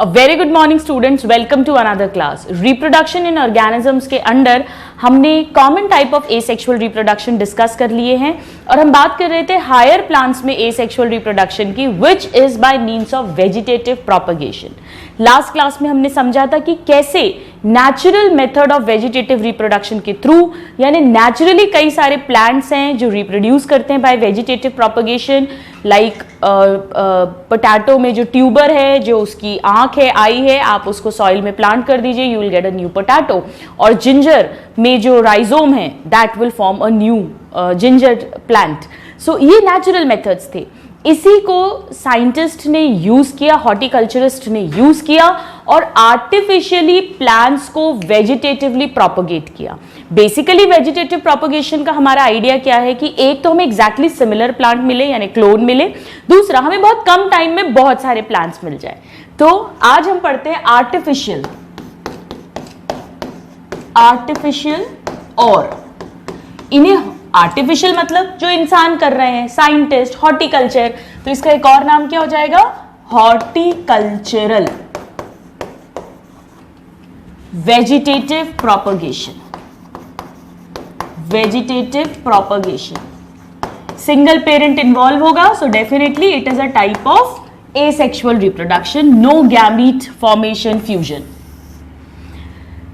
A very good morning students, welcome to another class. Reproduction in organisms के under हमने common type of asexual reproduction discuss कर लिए हैं और हम बात कर रहे थे हायर प्लांट्स में एसेक्सुअल रिप्रोडक्शन की which is by means of vegetative propagation. Last class में हमने समझा था कि कैसे natural method of vegetative reproduction के थ्रू यानी नेचुरली कई सारे प्लांट्स हैं जो रिप्रोड्यूस करते हैं bye vegetative propagation. Like potato में जो ट्यूबर है, जो उसकी आंख है, आई है, आप उसको सॉइल में प्लांट कर दीजिए, you will get a new potato. और जिंजर में जो राइजोम है that will form a new ginger plant. So ये नेचुरल मेथड्स थे, इसी को साइंटिस्ट ने यूज किया, हॉर्टिकल्चरिस्ट ने यूज किया और आर्टिफिशियली प्लांट्स को वेजिटेटिवली प्रोपगेट किया। बेसिकली वेजिटेटिव प्रोपगेशन का हमारा आइडिया क्या है कि एक तो हमें एग्जैक्टली सिमिलर प्लांट मिले यानी क्लोन मिले, दूसरा हमें बहुत कम टाइम में बहुत सारे प्लांट्स मिल जाए। तो आज हम पढ़ते हैं आर्टिफिशियल और इन्हें आर्टिफिशियल मतलब जो इंसान कर रहे हैं, साइंटिस्ट, हॉर्टिकल्चर, तो इसका एक और नाम क्या हो जाएगा, horticultural vegetative propagation. Vegetative propagation single parent involve होगा, so definitely it is a type of asexual reproduction, no gamete formation fusion.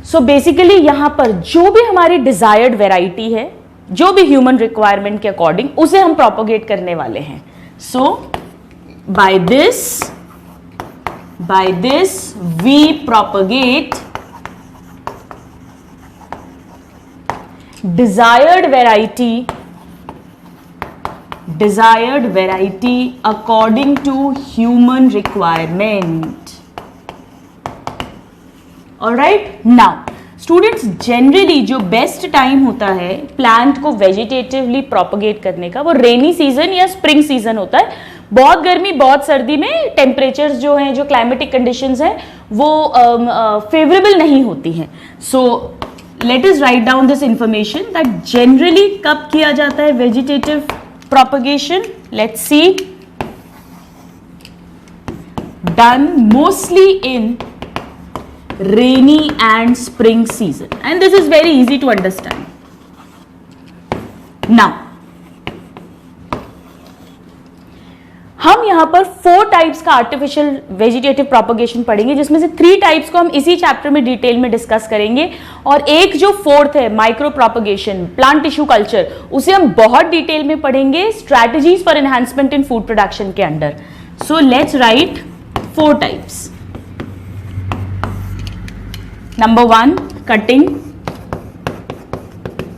So basically यहां पर जो भी हमारी डिजायर्ड वेराइटी है, जो भी ह्यूमन रिक्वायरमेंट के अकॉर्डिंग, उसे हम प्रोपोगेट करने वाले हैं। So by this we propagate desired variety according to human requirement. Alright, now students generally जो बेस्ट टाइम होता है प्लांट को वेजिटेटिवली प्रोपगेट करने का वो रेनी सीजन या स्प्रिंग सीजन होता है। बहुत गर्मी, बहुत सर्दी में टेम्परेचर्स जो हैं, जो क्लाइमेटिक कंडीशंस हैं वो फेवरेबल नहीं होती हैं। सो let us write down this information that generally कब किया जाता है vegetative propagation. Let's see, done mostly in rainy and spring season, and this is very easy to understand. Now हम यहां पर 4 टाइप्स का आर्टिफिशियल वेजिटेटिव प्रोपगेशन पढ़ेंगे, जिसमें से 3 टाइप्स को हम इसी चैप्टर में डिटेल में डिस्कस करेंगे और एक जो 4th है micro propagation, plant tissue culture, उसे हम बहुत डिटेल में पढ़ेंगे strategies for enhancement in food production के under. So let's write 4 types. Number 1 cutting,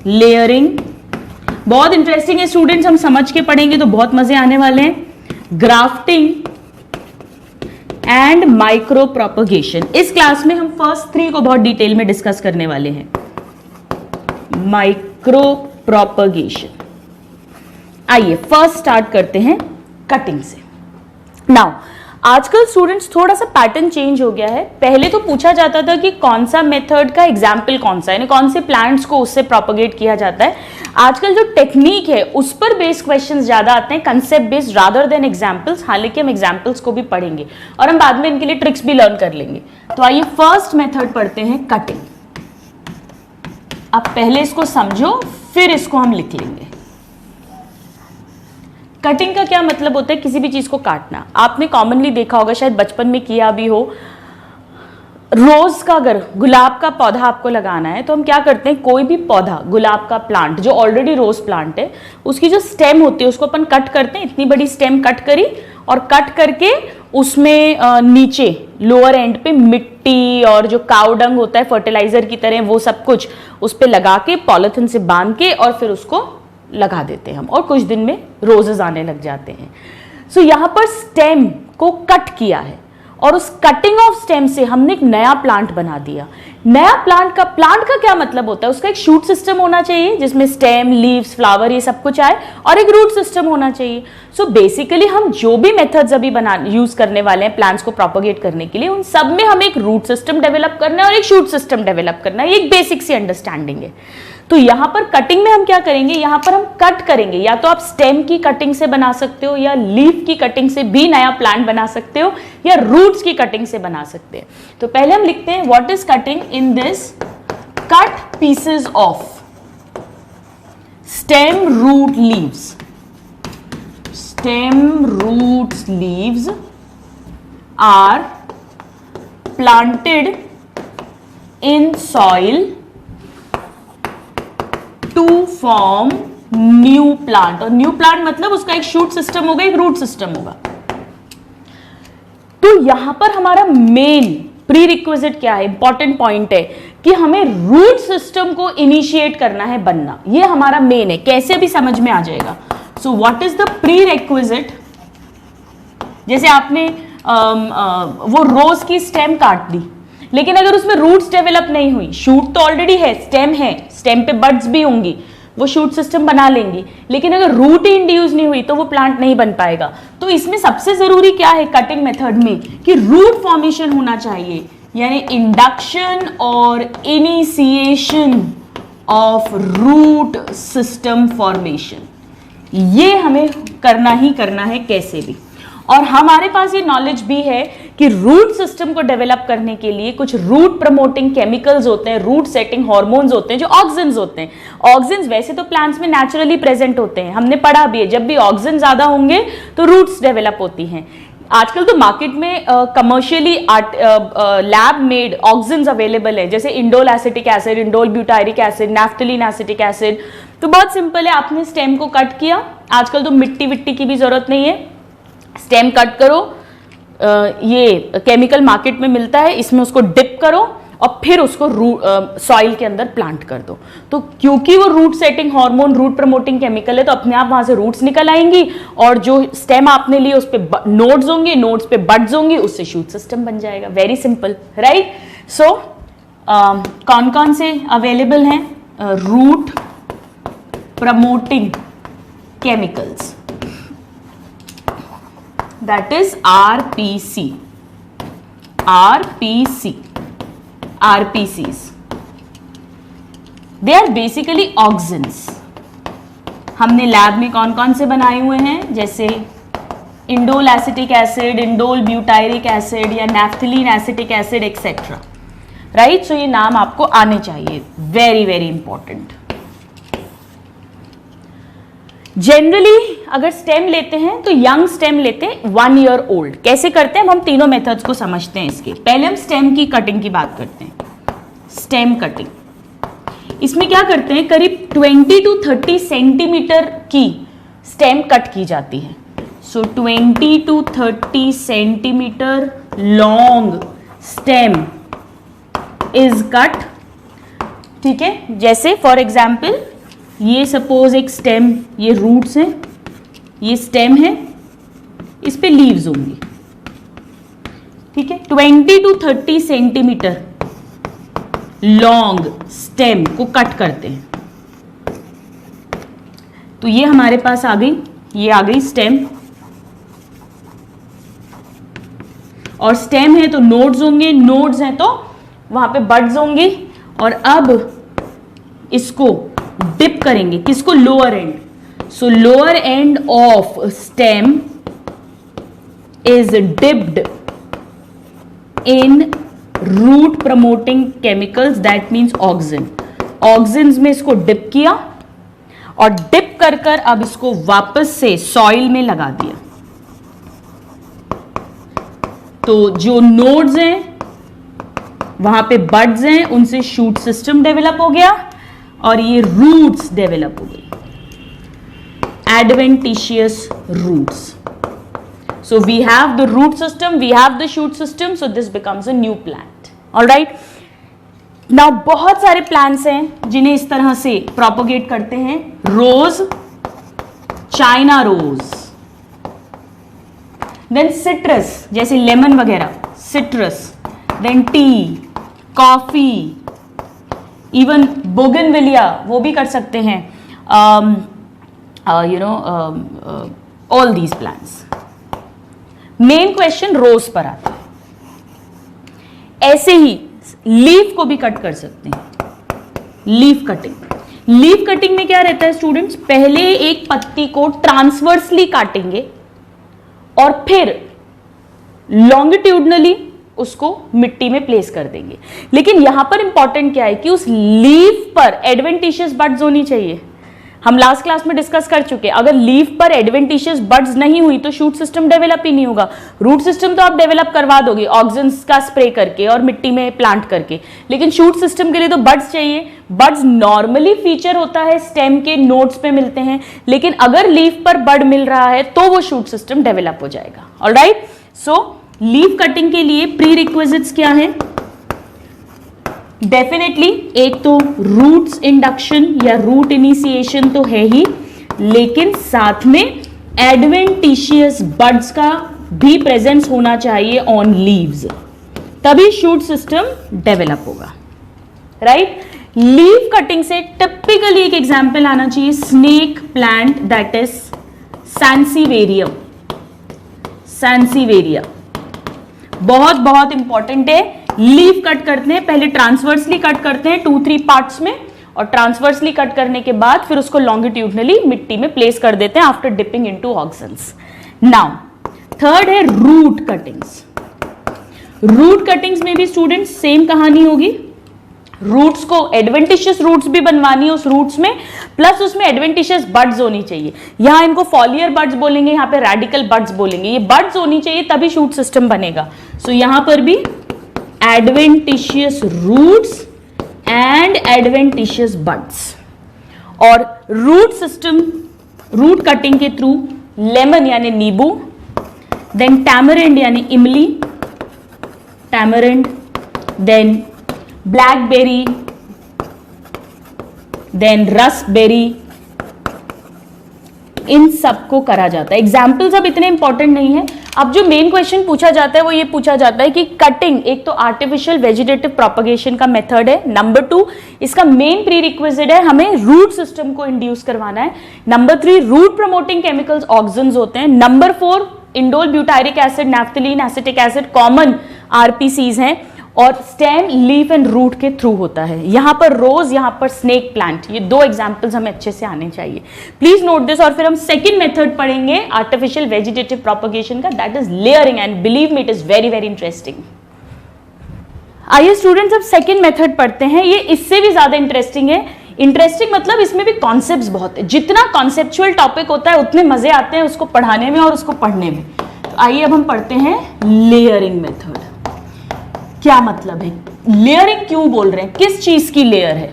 layering, बहुत इंटरेस्टिंग है स्टूडेंट्स, हम समझ के पढ़ेंगे तो बहुत मजे आने वाले हैं। Grafting and micro propagation. इस क्लास में हम फर्स्ट 3 को बहुत डिटेल में डिस्कस करने वाले हैं। माइक्रो प्रोपगेशन, आइए फर्स्ट स्टार्ट करते हैं कटिंग से। नाउ आजकल स्टूडेंट्स थोड़ा सा पैटर्न चेंज हो गया है। पहले तो पूछा जाता था कि कौन सा मेथड का एग्जाम्पल कौन सा है, यानी कौन से प्लांट्स को उससे प्रोपगेट किया जाता है। आजकल जो टेक्निक है उस पर बेस्ड क्वेश्चंस ज्यादा आते हैं, concept based rather than examples. हालांकि हम एग्जाम्पल्स को भी पढ़ेंगे और हम बाद में इनके लिए ट्रिक्स भी लर्न कर लेंगे। तो आइए फर्स्ट मेथड पढ़ते हैं कटिंग। अब पहले इसको समझो फिर इसको हम लिख लेंगे। कटिंग का क्या मतलब होता है, किसी भी चीज को काटना। आपने कॉमनली देखा होगा, शायद बचपन में किया भी हो, रोज का अगर गुलाब का पौधा आपको लगाना है तो हम क्या करते हैं, कोई भी पौधा, गुलाब का प्लांट जो ऑलरेडी रोज प्लांट है, उसकी जो स्टेम होती है उसको अपन कट करते हैं। इतनी बड़ी स्टेम कट करी और कट करके उसमें नीचे लोअर एंड पे मिट्टी और जो काऊ डंग होता है फर्टिलाइजर की तरह, वो सब कुछ उस पे लगा के पॉलिथीन से बांध के और फिर उसको लगा देते हैं हम, और कुछ दिन में रोजेस आने लग जाते हैं। सो यहां पर स्टेम को कट किया है और उस कटिंग ऑफ स्टेम से हमने एक नया प्लांट बना दिया। नया प्लांट का क्या मतलब होता है, उसका एक शूट सिस्टम होना चाहिए जिसमें स्टेम, लीव्स, फ्लावर ये सब कुछ आए, और एक रूट सिस्टम होना चाहिए। सो बेसिकली हम जो भी मेथड्स अभी यूज करने वाले हैं प्लांट्स को प्रोपोगेट करने के लिए, उन सब में हमें एक रूट सिस्टम डेवलप करना है और एक शूट सिस्टम डेवलप करना है। ये एक बेसिक सी अंडरस्टैंडिंग है। तो यहां पर कटिंग में हम क्या करेंगे, यहां पर हम कट करेंगे। या तो आप स्टेम की कटिंग से बना सकते हो, या लीफ की कटिंग से भी नया प्लांट बना सकते हो, या रूट्स की कटिंग से बना सकते हैं। तो पहले हम लिखते हैं what is cutting in this, cut pieces of stem root leaves. Stem roots leaves are planted in soil to form new plant. और new plant मतलब उसका एक shoot system होगा, एक root system होगा। तो यहां पर हमारा मेन प्री रिक्विजिट क्या है, इंपॉर्टेंट पॉइंट है कि हमें रूट सिस्टम को इनिशिएट करना है बनना, ये हमारा मेन है। कैसे भी समझ में आ जाएगा। So what is the pre requisite, जैसे आपने वो रोज की स्टेम काट दी, लेकिन अगर उसमें रूट्स डेवलप नहीं हुई, शूट तो ऑलरेडी है, स्टेम पे बड्स भी होंगी, वो शूट सिस्टम बना लेंगी, लेकिन अगर रूट ही इंड्यूस नहीं हुई तो वो प्लांट नहीं बन पाएगा। तो इसमें सबसे जरूरी क्या है कटिंग मेथड में, कि रूट फॉर्मेशन होना चाहिए, यानी इंडक्शन और initiation of root system formation. ये हमें करना ही करना है कैसे भी। और हमारे पास ये नॉलेज भी है कि रूट सिस्टम को डेवलप करने के लिए कुछ रूट प्रमोटिंग केमिकल्स होते हैं, रूट सेटिंग हार्मोन्स होते हैं, जो ऑक्सिन्स होते हैं। ऑक्सिन्स वैसे तो प्लांट्स में नेचुरली प्रेजेंट होते हैं, हमने पढ़ा भी है, जब भी ऑक्सिन ज्यादा होंगे तो रूट्स डेवलप होती हैं। आजकल तो मार्केट में commercially lab made auxins available है, जैसे indole acetic acid, indole butyric acid, naphthalene acetic acid. तो बहुत सिंपल है, आपने स्टेम को कट किया, आजकल तो मिट्टी विट्टी की भी जरूरत नहीं है, स्टेम कट करो, ये केमिकल मार्केट में मिलता है, इसमें उसको डिप करो और फिर उसको सॉइल के अंदर प्लांट कर दो। तो क्योंकि वो root setting hormone, root promoting chemical है, तो अपने आप वहां से रूट्स निकल आएंगी, और जो स्टेम आपने लिए उस पे नोड्स होंगे, नोड्स पे बड्स होंगी, उससे शूट सिस्टम बन जाएगा। Very simple, right. सो कौन कौन से अवेलेबल हैं root promoting chemicals, that is RPCs. They are basically auxins. हमने लैब में कौन कौन से बनाए हुए हैं, जैसे indole acetic acid, indole butyric acid, या naphthalene acetic acid etcetera, right. So ये नाम आपको आने चाहिए, वेरी वेरी इंपॉर्टेंट। जनरली अगर स्टेम लेते हैं तो यंग स्टेम लेते हैं, 1 ईयर ओल्ड। कैसे करते हैं, हम तीनों मेथड्स को समझते हैं इसके। पहले हम स्टेम की कटिंग की बात करते हैं, स्टेम कटिंग। इसमें क्या करते हैं, करीब 20 to 30 सेंटीमीटर की स्टेम कट की जाती है। सो 20 to 30 centimetre long stem is cut, ठीक है। जैसे फॉर एग्जाम्पल ये सपोज एक स्टेम, ये रूट्स हैं, ये स्टेम है, इस पे लीव्स होंगी, ठीक है। 20 to 30 सेंटीमीटर लॉन्ग स्टेम को कट करते हैं। तो ये हमारे पास आ गई, ये आ गई स्टेम, और स्टेम है तो नोड्स होंगे, नोड्स हैं तो वहां पे बड्स होंगी। और अब इसको डिप करेंगे, किसको, lower end. So lower end of stem is dipped in root promoting chemicals, that means auxin. Auxins में इसको डिप किया, और डिप कर कर अब इसको वापस से सॉइल में लगा दिया। तो जो नोड्स हैं वहां पे बड्स हैं, उनसे शूट सिस्टम डेवलप हो गया, और ये रूट्स डेवलप हो गई, adventitious roots. So we have the root system, we have the shoot system, so this becomes a new plant. All right. Now बहुत सारे plants हैं जिन्हें इस तरह से propagate करते हैं, rose, china rose, then citrus जैसे लेमन वगैरह, citrus, then tea, coffee, even bougainvillea, वो भी कर सकते हैं, all these plants. Main question rose पर आता है। ऐसे ही लीफ को भी कट कर सकते हैं, लीफ कटिंग। लीफ कटिंग में क्या रहता है स्टूडेंट्स, पहले एक पत्ती को ट्रांसवर्सली काटेंगे और फिर लॉन्गिट्यूडनली उसको मिट्टी में प्लेस कर देंगे। लेकिन यहां पर इंपॉर्टेंट क्या है कि उस लीफ पर एडवेंटिशियस बड्स होनी चाहिए। हम लास्ट क्लास में डिस्कस कर चुके हैं, अगर लीफ पर एडवेंटिशियस बड्स नहीं हुई तो शूट सिस्टम डेवलप ही नहीं होगा। रूट सिस्टम तो आप डेवलप करवा दोगे ऑक्सीजन का स्प्रे करके और मिट्टी में प्लांट करके, लेकिन शूट सिस्टम के लिए तो बड्स चाहिए। बड्स नॉर्मली फीचर होता है स्टेम के नोड्स पे मिलते हैं, लेकिन अगर लीफ पर बड मिल रहा है तो वो शूट सिस्टम डेवलप हो जाएगा। ऑलराइट, सो लीफ कटिंग के लिए प्री रिक्विजिट्स क्या है? डेफिनेटली एक तो रूट्स इंडक्शन या रूट इनिशिएशन तो है ही, लेकिन साथ में एडवेंटिशियस बड्स का भी प्रेजेंस होना चाहिए ऑन लीव्स, तभी शूट सिस्टम डेवलप होगा। राइट, लीफ कटिंग से टिपिकली एक एग्जांपल आना चाहिए, स्नेक प्लांट दैट इज सैंसीवेरियम। सैंसीवेरिया बहुत बहुत इंपॉर्टेंट है। लीफ कट करते हैं, पहले ट्रांसवर्सली कट करते हैं 2-3 पार्ट्स में, और ट्रांसवर्सली कट करने के बाद फिर उसको लॉन्गिट्यूडनली मिट्टी में प्लेस कर देते हैं after dipping into oxygens. Now third है रूट कटिंग्स। रूट कटिंग्स में भी स्टूडेंट्स सेम कहानी होगी। रूट्स को एडवेंटिशियस रूट्स भी बनवानी है उस रूट्स में, प्लस उसमें एडवेंटिशियस बड्स होनी चाहिए। यहां इनको फॉलियर बड्स बोलेंगे, यहां पे रेडिकल बड्स बोलेंगे। ये बड्स होनी चाहिए तभी शूट सिस्टम बनेगा। सो यहां पर भी adventitious roots and adventitious buds. और रूट सिस्टम, रूट कटिंग के थ्रू लेमन यानी नींबू, देन टैमरिंड यानी इमली, tamarind, then blackberry, then raspberry, इन सबको करा जाता है। एग्जाम्पल्स अब इतने इंपॉर्टेंट नहीं है। अब जो मेन क्वेश्चन पूछा जाता है वो ये पूछा जाता है कि कटिंग एक तो आर्टिफिशियल वेजिटेटिव प्रोपगेशन का मेथड है, नंबर 2 इसका मेन प्री रिक्विजिट है हमें रूट सिस्टम को इंड्यूस करवाना है, number 3 root promoting chemicals auxins होते हैं, number 4 indole butyric acid, naphthalene, acetic acid common RPCs हैं, और स्टेम, लीफ एंड रूट के थ्रू होता है। यहां पर रोज, यहां पर स्नेक प्लांट, ये 2 एग्जांपल्स हमें अच्छे से आने चाहिए। Please note this. और फिर हम सेकंड मेथड पढ़ेंगे आर्टिफिशियल वेजिटेटिव प्रोपगेशन का, that is layering, and believe me it is very very interesting. आइए स्टूडेंट्स अब सेकंड मेथड पढ़ते हैं। ये इससे भी ज्यादा इंटरेस्टिंग है। इंटरेस्टिंग मतलब इसमें भी कॉन्सेप्ट्स बहुत है। जितना कॉन्सेप्चुअल टॉपिक होता है उतने मजे आते हैं उसको पढ़ाने में और उसको पढ़ने में। तो आइए अब हम पढ़ते हैं लेयरिंग मेथड। क्या मतलब है, लेयरिंग क्यों बोल रहे हैं, किस चीज की लेयर है?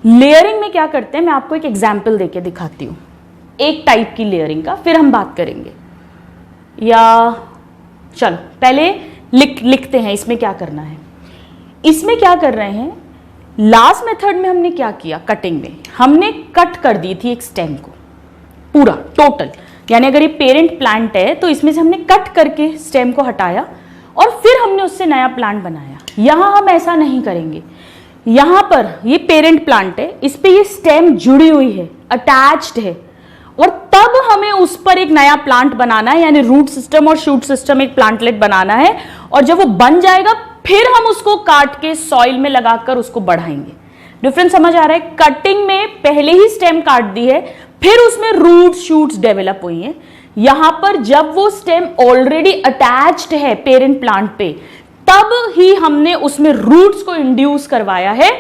लेयरिंग में क्या करते हैं, मैं आपको एक एग्जांपल देके दिखाती हूं एक टाइप की लेयरिंग का, फिर हम बात करेंगे। या चलो पहले लिखते हैं इसमें क्या करना है। इसमें क्या कर रहे हैं, लास्ट मेथड में हमने क्या किया, कटिंग में हमने कट कर दी थी एक स्टेम को पूरा टोटल, यानी अगर ये पेरेंट प्लांट है तो इसमें से हमने कट करके स्टेम को हटाया और फिर हमने उससे नया प्लांट बनाया। यहां हम ऐसा नहीं करेंगे। यहां पर ये पेरेंट प्लांट है, इस पे ये स्टेम जुड़ी हुई है, अटैच्ड है, और तब हमें उस पर एक नया प्लांट बनाना है, यानी रूट सिस्टम और शूट सिस्टम एक प्लांटलेट बनाना है। और जब वो बन जाएगा फिर हम उसको काट के सॉइल में लगाकर उसको बढ़ाएंगे। डिफरेंस समझ आ रहा है? कटिंग में पहले ही स्टेम काट दी है, फिर उसमें रूट्स शूट्स डेवलप हुई हैं। यहां पर जब वो स्टेम ऑलरेडी अटैच्ड है पेरेंट प्लांट पे, तब ही हमने उसमें रूट्स को इंड्यूस करवाया है,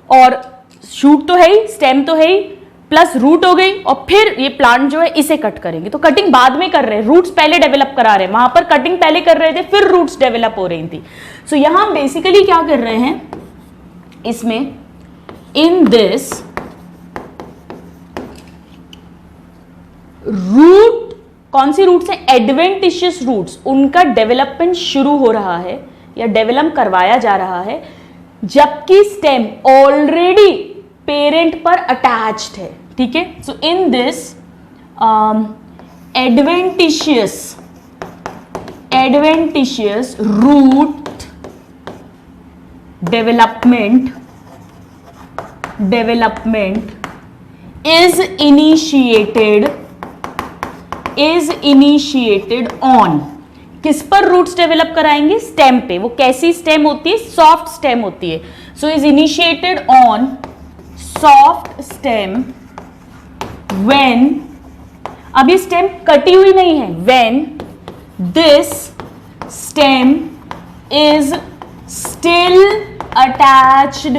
और शूट तो है ही, स्टेम तो है ही, प्लस रूट हो गई, और फिर ये प्लांट जो है इसे कट करेंगे। तो कटिंग बाद में कर रहे हैं, रूट्स पहले डेवलप करा रहे हैं, वहां पर कटिंग पहले कर रहे थे फिर रूट्स डेवलप हो रही थी। सो यहां हम बेसिकली क्या कर रहे हैं, इसमें इन दिस रूट, कौन सी रूट्स है, एडवेंटिशियस रूट्स, उनका डेवलपमेंट शुरू हो रहा है या डेवलप करवाया जा रहा है, जबकि स्टेम ऑलरेडी पेरेंट पर अटैच्ड है। ठीक है, so in this adventitious root development is initiated on किस पर रूट्स डेवलप कराएंगे? स्टेम पे। वो कैसी स्टेम होती है? सॉफ्ट स्टेम होती है। So is initiated on soft stem when, अब ये स्टेम कटी हुई नहीं है, when this stem is still attached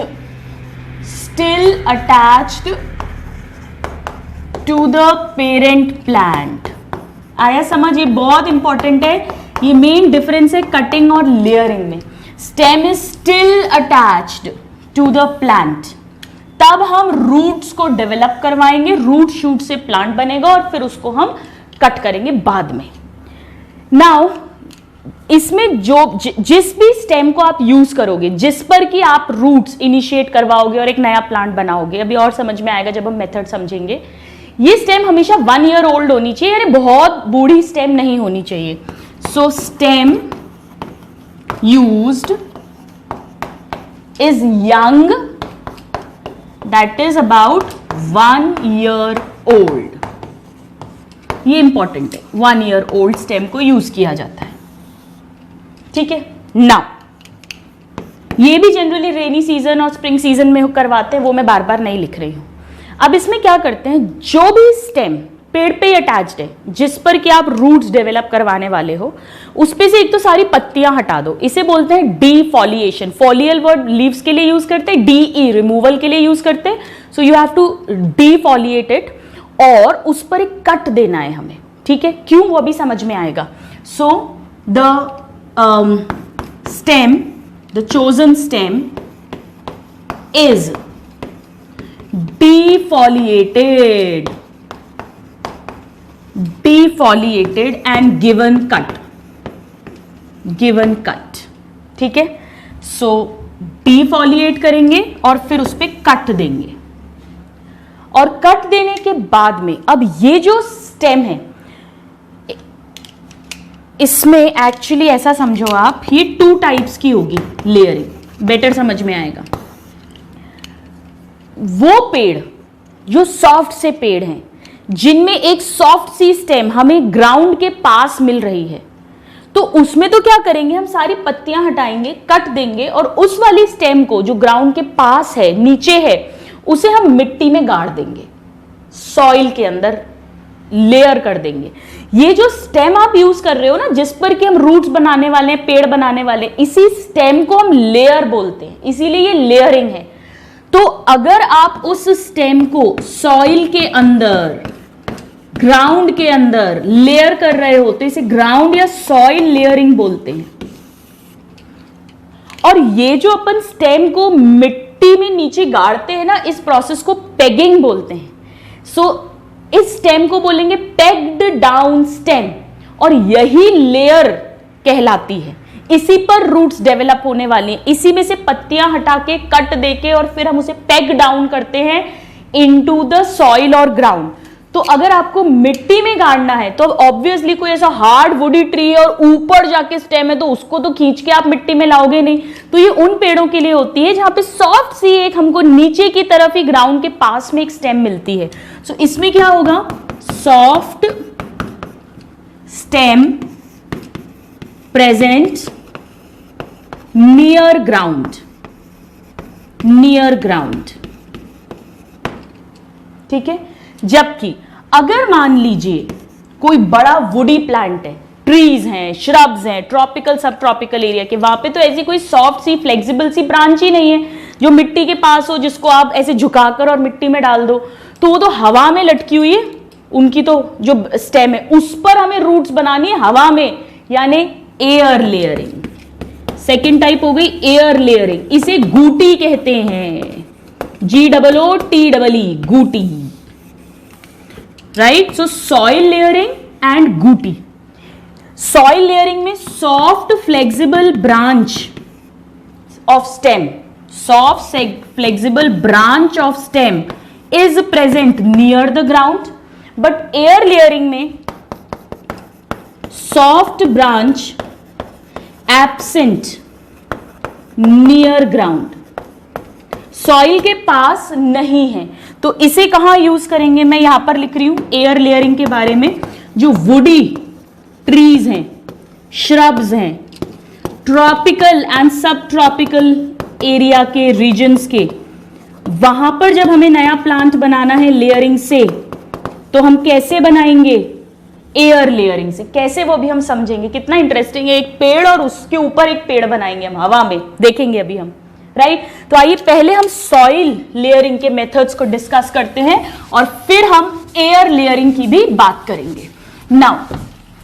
to the parent plant. आया समझ? ये बहुत इंपॉर्टेंट है, ये मेन डिफरेंस है कटिंग और लेयरिंग में। Stem is still attached to the plant, तब हम रूट्स को डेवलप करवाएंगे, रूट शूट से प्लांट बनेगा और फिर उसको हम कट करेंगे बाद में। नाउ इसमें जिस भी स्टेम को आप यूज करोगे, जिस पर कि आप रूट्स इनिशिएट करवाओगे और एक नया प्लांट बनाओगे, अभी और समझ में आएगा जब हम मेथड समझेंगे, ये स्टेम हमेशा 1 ईयर ओल्ड होनी चाहिए, यानी बहुत बूढ़ी स्टेम नहीं होनी चाहिए। So stem used is young, that is about 1 year old. ये इंपॉर्टेंट है, 1 ईयर ओल्ड स्टेम को यूज किया जाता है। ठीक है। नाउ ये भी जनरली रेनी सीजन और स्प्रिंग सीजन में करवाते हैं, वो मैं बार बार नहीं लिख रही हूं। अब इसमें क्या करते हैं, जो भी स्टेम पेड़ पे अटैच्ड है, जिस पर कि आप रूट्स डेवलप करवाने वाले हो, उस पे से एक तो सारी पत्तियां हटा दो, इसे बोलते हैं डीफॉलिएशन। फॉलियल वर्ड लीव्स के लिए यूज करते हैं, डीई रिमूवल के लिए यूज करते हैं। So you have to defoliate it, और उस पर एक कट देना है हमें। ठीक है, क्यों वो अभी समझ में आएगा। So the stem, the chosen stem is defoliated and given cut. ठीक है। सो defoliate करेंगे और फिर उस पर कट देंगे, और कट देने के बाद में अब ये जो स्टेम है, इसमें एक्चुअली ऐसा समझो आप, ये 2 टाइप्स की होगी लेयरिंग, बेटर समझ में आएगा। वो पेड़ जो सॉफ्ट से पेड़ हैं, जिनमें एक सॉफ्ट सी स्टेम हमें ग्राउंड के पास मिल रही है, तो उसमें तो क्या करेंगे, हम सारी पत्तियां हटाएंगे, कट देंगे, और उस वाली स्टेम को जो ग्राउंड के पास है, नीचे है, उसे हम मिट्टी में गाड़ देंगे, सॉइल के अंदर लेयर कर देंगे। ये जो स्टेम आप यूज कर रहे हो ना, जिस पर कि हम रूट्स बनाने वाले हैं, पेड़ बनाने वाले, इसी स्टेम को हम लेयर बोलते हैं, इसीलिए ये लेयरिंग है। तो अगर आप उस स्टेम को सॉइल के अंदर, ग्राउंड के अंदर लेयर कर रहे हो, तो इसे ग्राउंड या सॉइल लेयरिंग बोलते हैं। और ये जो अपन स्टेम को मिट्टी में नीचे गाड़ते हैं ना, इस प्रोसेस को पेगिंग बोलते हैं। सो इस स्टेम को बोलेंगे पेग्ड डाउन स्टेम, और यही लेयर कहलाती है। इसी पर रूट्स डेवलप होने वाली हैं, इसी में से पत्तियां हटा के, कट देके, और फिर हम उसे पेग डाउन करते हैं इनटू द सॉइल और ग्राउंड। तो अगर आपको मिट्टी में गाड़ना है, तो ऑब्वियसली कोई ऐसा हार्ड वुडी ट्री और ऊपर जाके स्टेम है, तो उसको तो खींच के आप मिट्टी में लाओगे नहीं। तो ये उन पेड़ों के लिए होती है जहां पे सॉफ्ट सी एक हमको नीचे की तरफ ही ग्राउंड के पास में एक स्टेम मिलती है। सो इसमें क्या होगा, soft stem present near ground. ठीक है। जबकि अगर मान लीजिए कोई बड़ा वुडी प्लांट है, ट्रीज हैं, श्रब्स हैं, ट्रॉपिकल सब ट्रॉपिकल एरिया के, वहां पे तो ऐसी कोई सॉफ्ट सी फ्लेक्सिबल सी ब्रांच ही नहीं है जो मिट्टी के पास हो, जिसको आप ऐसे झुकाकर और मिट्टी में डाल दो, तो वो तो हवा में लटकी हुई है। उनकी तो जो स्टेम है उस पर हमें रूट्स बनानी है हवा में, यानी एयर लेयरिंग। सेकेंड टाइप हो गई एयर लेयरिंग, इसे गूटी कहते हैं, GOOTE, gootee. Right. So soil layering and gootee. Soil layering में soft flexible branch of stem, soft flexible branch of stem is present near the ground, but air layering में soft branch absent near ground, soil के पास नहीं है। तो इसे कहां use करेंगे, मैं यहां पर लिख रही हूं एयर लेयरिंग के बारे में। जो वुडी ट्रीज हैं, श्रब्स हैं, ट्रॉपिकल एंड सब ट्रॉपिकल एरिया के रीजन्स के, वहां पर जब हमें नया प्लांट बनाना है लेयरिंग से, तो हम कैसे बनाएंगे? एयर लेयरिंग से। कैसे, वो भी हम समझेंगे। कितना इंटरेस्टिंग है, एक पेड़ और उसके ऊपर एक पेड़ बनाएंगे हम हवा में, देखेंगे अभी हम, राइट। तो आइए पहले हम सॉइल लेयरिंग के मेथड्स को डिस्कस करते हैं और फिर हम एयर लेयरिंग की भी बात करेंगे। नाउ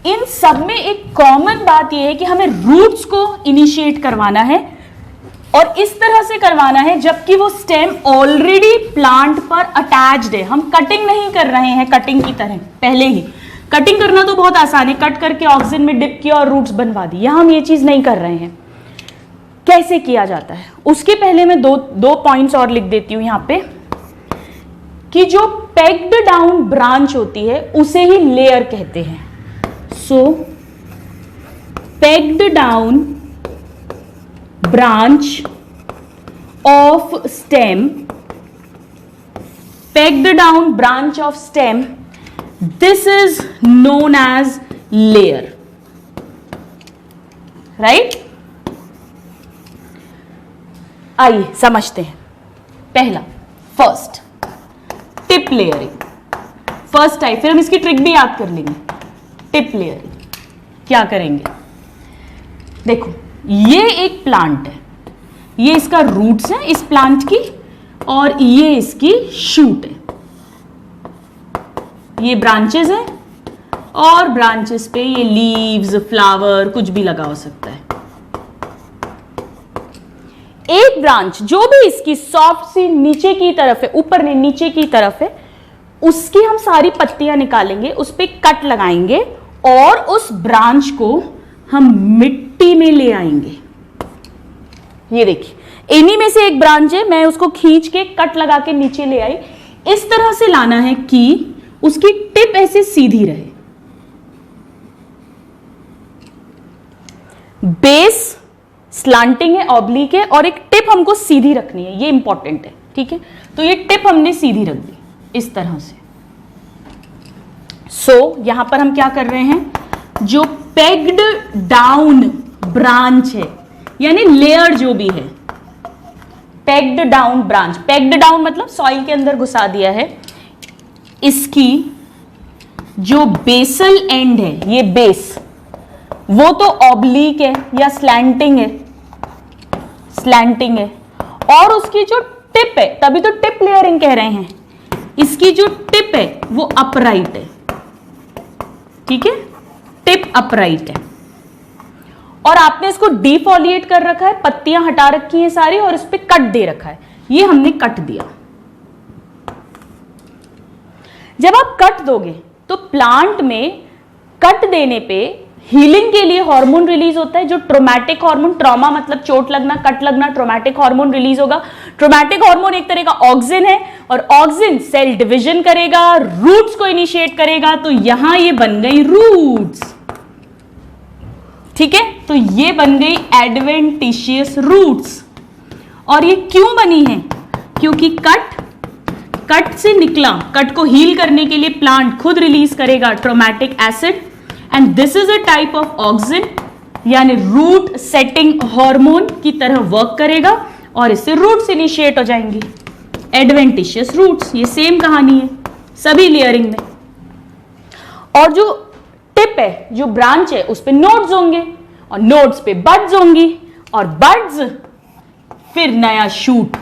इन सब में एक कॉमन बात यह है कि हमें रूट्स को इनिशिएट करवाना है और इस तरह से करवाना है जबकि वो स्टेम ऑलरेडी प्लांट पर अटैच्ड है। हम कटिंग नहीं कर रहे हैं कटिंग की तरह। पहले ही कटिंग करना तो बहुत आसान है, कट करके ऑक्सीजन में डिप किया और रूट्स बनवा दी। यहां हम ये चीज नहीं कर रहे हैं। कैसे किया जाता है उसके पहले मैं दो पॉइंट्स और लिख देती हूं यहां पे, कि जो पेग्ड डाउन ब्रांच होती है उसे ही लेयर कहते हैं। सो pegged down branch of stem, pegged down branch of stem, this is known as layer, right? आइए समझते हैं। पहला, first tip layering, first type. फिर हम इसकी ट्रिक भी याद कर लेंगे। टिप लेयरिंग क्या करेंगे? देखो ये एक प्लांट है, ये इसका रूट्स है इस प्लांट की, और ये इसकी शूट है। ये ब्रांचेस है और ब्रांचेस पे ये लीव्स, फ्लावर, कुछ भी लगा हो सकता है। एक ब्रांच जो भी इसकी सॉफ्ट सी नीचे की तरफ है, ऊपर नहीं नीचे की तरफ है, उसकी हम सारी पत्तियां निकालेंगे, उस पे कट लगाएंगे और उस ब्रांच को हम मिट्टी में ले आएंगे। ये देखिए इन्हीं में से एक ब्रांच है, मैं उसको खींच के कट लगा के नीचे ले आई। इस तरह से लाना है कि उसकी टिप ऐसे सीधी रहे, बेस स्लांटिंग है, ऑब्लिक है, और एक टिप हमको सीधी रखनी है। ये इंपॉर्टेंट है, ठीक है। तो ये टिप हमने सीधी रख दी इस तरह से। यहां पर हम क्या कर रहे हैं, जो पेग्ड डाउन ब्रांच है यानी लेयर जो भी है, pegged down branch, pegged down मतलब सॉइल के अंदर घुसा दिया है, इसकी जो बेसल एंड है, ये बेस, वो तो ऑब्लिक है या स्लैंटिंग है, स्लैंटिंग है, और उसकी जो टिप है, तभी तो टिप लेयरिंग कह रहे हैं, इसकी जो टिप है वो अपराइट है, ठीक है, टिप अपराइट है। और आपने इसको डिफोलिएट कर रखा है, पत्तियां हटा रखी हैं सारी और इस पे कट दे रखा है, ये हमने कट दिया। जब आप कट दोगे तो प्लांट में कट देने पे हीलिंग के लिए हार्मोन रिलीज होता है, जो ट्रोमैटिक हार्मोन, ट्रॉमा मतलब चोट लगना, कट लगना, ट्रोमैटिक हार्मोन रिलीज होगा। ट्रोमैटिक हार्मोन एक तरह का ऑक्सिन है और ऑक्सिन सेल डिवीजन करेगा, रूट्स को इनिशिएट करेगा, तो यहां ये बन गई रूट्स, ठीक है। तो ये बन गई एडवेंटिशियस रूट्स। और ये क्यों बनी है? क्योंकि कट से निकला, कट को हील करने के लिए प्लांट खुद रिलीज करेगा traumatic acid, and this is a type of auxin, यानी रूट सेटिंग हार्मोन की तरह वर्क करेगा और इससे रूट्स इनिशिएट हो जाएंगी, एडवेंटिशियस रूट्स। ये सेम कहानी है सभी लेयरिंग में। और जो टिप है, जो ब्रांच है, उस पे नोड्स होंगे और नोड्स पे बड्स होंगी और बड्स फिर नया शूट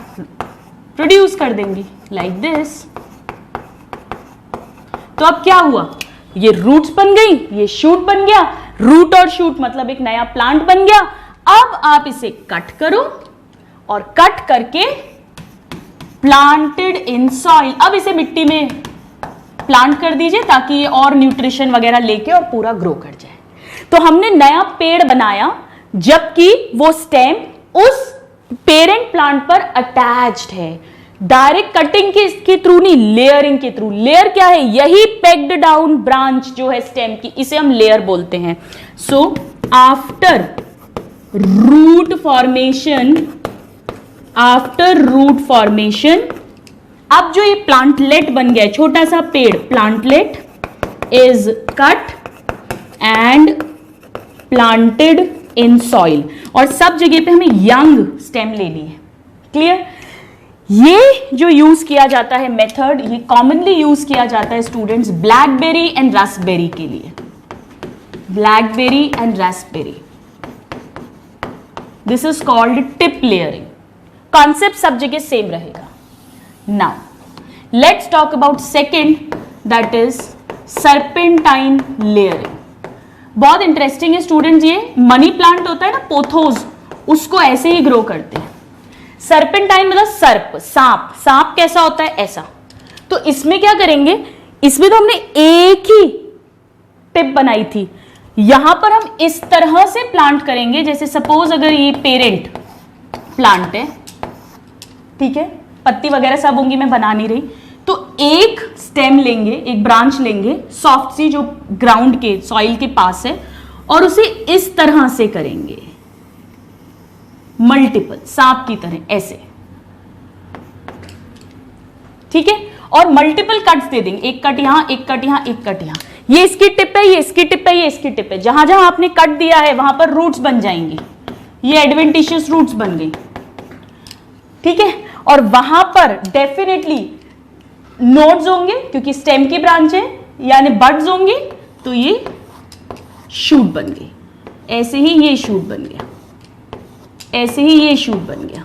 प्रोड्यूस कर देंगी, लाइक दिस। तो अब क्या हुआ, ये रूट्स बन गई, ये शूट बन गया, रूट और शूट मतलब एक नया प्लांट बन गया। अब आप इसे कट करो और कट करके प्लांटेड इन सॉइल, अब इसे मिट्टी में प्लांट कर दीजिए ताकि ये और न्यूट्रिशन वगैरह लेके और पूरा ग्रो कर जाए। तो हमने नया पेड़ बनाया जबकि वो स्टेम उस पेरेंट प्लांट पर अटैच्ड है। डायरेक्ट कटिंग के थ्रू नहीं, लेयरिंग के थ्रू। लेयर क्या है? यही पेग्ड डाउन ब्रांच जो है स्टेम की, इसे हम लेयर बोलते हैं। सो आफ्टर रूट फॉर्मेशन, अब जो ये प्लांटलेट बन गया, छोटा सा पेड़, plantlet is cut and planted in soil, और सब जगह पे हमें यंग स्टेम लेनी है। क्लियर? ये जो यूज किया जाता है मेथड, ये कॉमनली यूज किया जाता है स्टूडेंट्स ब्लैकबेरी एंड रास्पबेरी के लिए। Blackberry and Raspberry, this is called tip layering. Concept सब जगह सेम रहेगा। Now let's talk about second, that is serpentine layering. बहुत इंटरेस्टिंग है स्टूडेंट्स, ये मनी प्लांट होता है ना, पोथोज, उसको ऐसे ही ग्रो करते हैं। सर्पेंटाइन मतलब सर्प, सांप। सांप कैसा होता है? ऐसा। तो इसमें क्या करेंगे, इसमें तो हमने एक ही टिप बनाई थी, यहां पर हम इस तरह से प्लांट करेंगे, जैसे सपोज अगर ये पेरेंट प्लांट है, ठीक है, पत्ती वगैरह सब होंगी, मैं बना नहीं रही, तो एक स्टेम लेंगे, एक ब्रांच लेंगे सॉफ्ट सी जो ग्राउंड के सॉइल के पास है, और उसे इस तरह से करेंगे, मल्टीपल, सांप की तरह ऐसे, ठीक है, और मल्टीपल कट्स दे देंगे, एक कट यहां, एक कट यहां, एक कट यहां, ये इसकी टिप है, ये इसकी टिप है, ये इसकी टिप है। जहां जहां आपने कट दिया है वहां पर रूट्स बन जाएंगी, ये एडवेंटिशियस रूट्स बन गई, ठीक है, और वहां पर डेफिनेटली नोड्स होंगे क्योंकि स्टेम की ब्रांच है, यानी बड्स होंगे, तो ये शूट बन गई। ऐसे ही ये शूट बन गया, ऐसे ही ये शूट बन गया।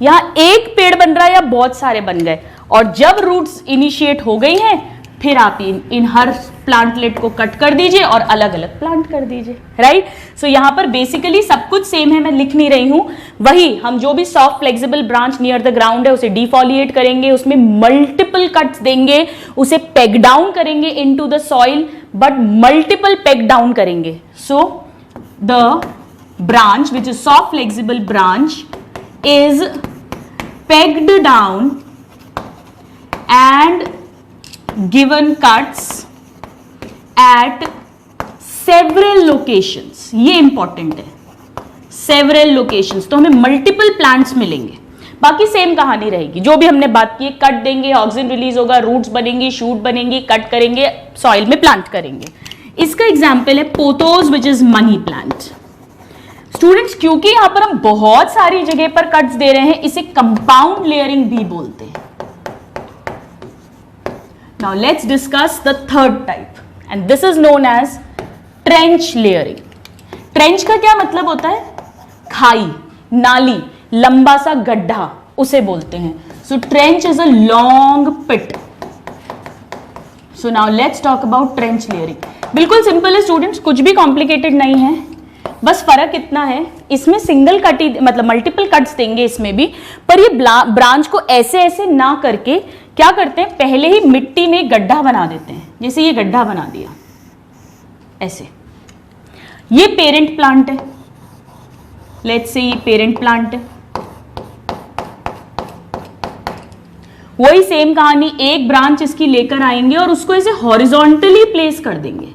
यहां एक पेड़ बन रहा है या बहुत सारे बन गए, और जब रूट्स इनिशिएट हो गई हैं, फिर आप इन हर प्लांटलेट को कट कर दीजिए और अलग अलग प्लांट कर दीजिए, राइट। सो यहां पर बेसिकली सब कुछ सेम है, मैं लिख नहीं रही हूं। वही हम जो भी soft flexible branch near the ground है उसे डिफॉलिएट करेंगे, उसमें मल्टीपल कट्स देंगे, उसे पेग डाउन करेंगे into the soil, but multiple peg down करेंगे। So the branch which is soft flexible branch is pegged down and given cuts at several locations। ये important है, several locations, तो हमें multiple plants मिलेंगे। बाकी same कहानी रहेगी, जो भी हमने बात की, कट देंगे, ऑक्सीजन रिलीज होगा, रूट्स बनेंगी, शूट बनेंगी, कट करेंगे, सॉइल में प्लांट करेंगे। इसका एग्जाम्पल है pothos which is money plant. Students, क्योंकि यहां पर हम बहुत सारी जगह पर कट्स दे रहे हैं, इसे कंपाउंड लेयरिंग भी बोलते हैं। Now let's discuss the third type, and this is known as trench layering. Trench का क्या मतलब होता है? खाई, नाली, लंबा सा गड्ढा, उसे बोलते हैं। So trench is a long pit. So now let's talk about trench layering. बिल्कुल सिंपल है स्टूडेंट्स, कुछ भी कॉम्प्लिकेटेड नहीं है, बस फर्क इतना है, इसमें सिंगल कट ही, मतलब मल्टीपल कट्स देंगे इसमें भी, पर ये ब्रांच को ऐसे ऐसे ना करके क्या करते हैं, पहले ही मिट्टी में गड्ढा बना देते हैं। जैसे ये गड्ढा बना दिया ऐसे, ये पेरेंट प्लांट है, लेट्स से ये पेरेंट प्लांट है, वही सेम कहानी, एक ब्रांच इसकी लेकर आएंगे और उसको ऐसे हॉरिजॉन्टली प्लेस कर देंगे।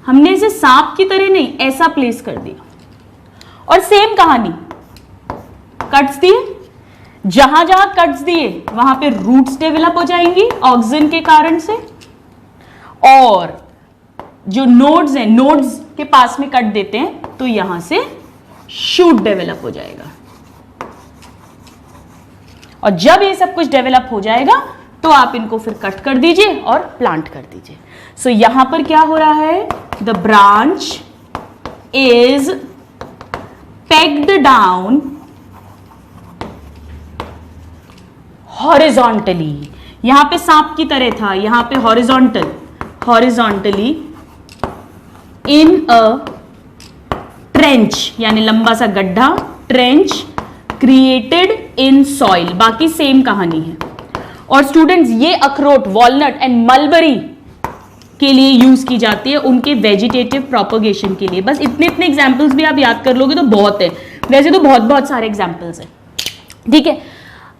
हमने इसे सांप की तरह नहीं, ऐसा प्लेस कर दिया, और सेम कहानी, कट्स दिए, जहां जहां कट्स दिए वहां पे रूट्स डेवलप हो जाएंगी ऑक्सीजन के कारण से, और जो नोड्स हैं, नोड्स के पास में कट देते हैं तो यहां से शूट डेवलप हो जाएगा, और जब ये सब कुछ डेवलप हो जाएगा तो आप इनको फिर कट कर दीजिए और प्लांट कर दीजिए। सो यहां पर क्या हो रहा है, the branch is pegged down horizontally। यहां पे सांप की तरह था, यहां पे horizontally in a trench, यानी लंबा सा गड्ढा, trench created in soil। बाकी सेम कहानी है। और स्टूडेंट्स, ये अखरोट, वॉलनट एंड मलबरी के लिए यूज की जाती है, उनके वेजिटेटिव प्रोपगेशन के लिए। बस इतने इतने एग्जांपल्स भी आप याद कर लोगे तो बहुत है, वैसे तो बहुत बहुत सारे एग्जांपल्स हैं, ठीक है।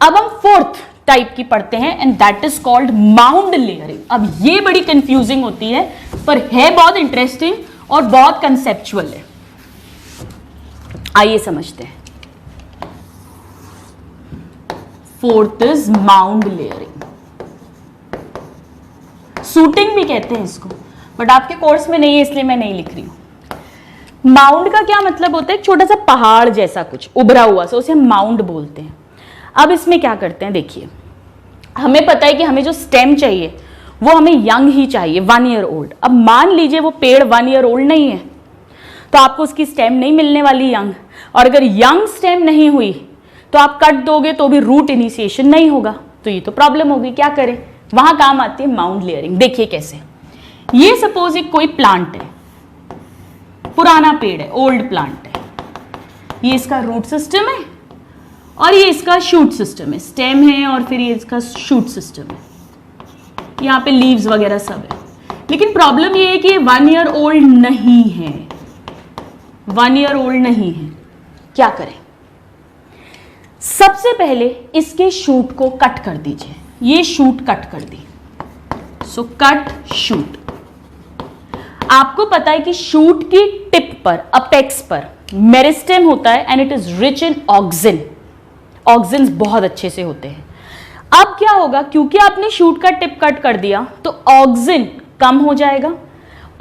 अब हम फोर्थ टाइप की पढ़ते हैं, and that is called mound layering. अब ये बड़ी कंफ्यूजिंग होती है, पर है बहुत इंटरेस्टिंग और बहुत कंसेप्चुअल है। आइए समझते हैं। फोर्थ इज माउंड लेयरिंग, सूटिंग भी कहते हैं इसको। बट आपके कोर्स में नहीं है इसलिए मैं नहीं लिख रही हूं। माउंड का क्या मतलब होता है? एक छोटा सा पहाड़ जैसा कुछ उभरा हुआ सा, उसे हम माउंड बोलते हैं। अब इसमें क्या करते हैं, देखिए हमें पता है कि हमें जो स्टेम चाहिए वो हमें यंग ही चाहिए, 1 ईयर ओल्ड। अब मान लीजिए वो पेड़ 1 ईयर ओल्ड नहीं है तो आपको उसकी स्टेम नहीं मिलने वाली यंग, और अगर यंग स्टेम नहीं हुई तो आप कट दोगे तो भी रूट इनिशिएशन नहीं होगा, तो ये तो प्रॉब्लम होगी। क्या करें? वहां काम आती है माउंड लेयरिंग। देखिए कैसे, ये सपोज एक कोई प्लांट है, पुराना पेड़ है, ओल्ड प्लांट है, ये इसका रूट सिस्टम है और ये इसका शूट सिस्टम है, स्टेम है और फिर ये इसका शूट सिस्टम है, यहाँ पे लीव्स वगैरह सब है। लेकिन प्रॉब्लम ये है कि ये 1 ईयर ओल्ड नहीं है, 1 ईयर ओल्ड नहीं है। क्या करें? सबसे पहले इसके शूट को कट कर दीजिए, ये शूट कट कर दी, सो कट शूट। आपको पता है कि शूट की टिप पर, अपेक्स पर मेरिस्टेम होता है and it is rich in auxin, auxins बहुत अच्छे से होते हैं। अब क्या होगा, क्योंकि आपने शूट का टिप कट कर दिया तो ऑक्सिन कम हो जाएगा।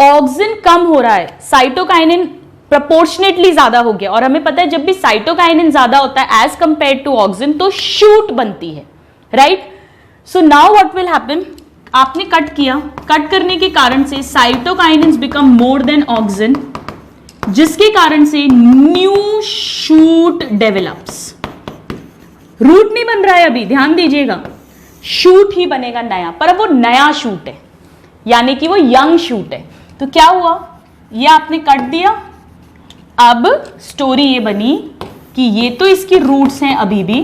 ऑक्सिन कम हो रहा है, साइटोकाइनिन प्रोपोर्शनेटली ज्यादा हो गया, और हमें पता है जब भी साइटोकाइनिन ज्यादा होता है एज कंपेयर टू ऑक्सिन तो शूट बनती है, right? So now what will happen, आपने कट किया, कट करने के कारण से cytokinins become more than auxin, जिसके कारण से न्यू शूट डेवलप्स। रूट नहीं बन रहा है अभी, ध्यान दीजिएगा, शूट ही बनेगा नया, पर अब वो नया शूट है, यानी कि वो यंग शूट है। तो क्या हुआ, ये आपने कट दिया, अब स्टोरी ये बनी कि ये तो इसकी रूट्स हैं अभी भी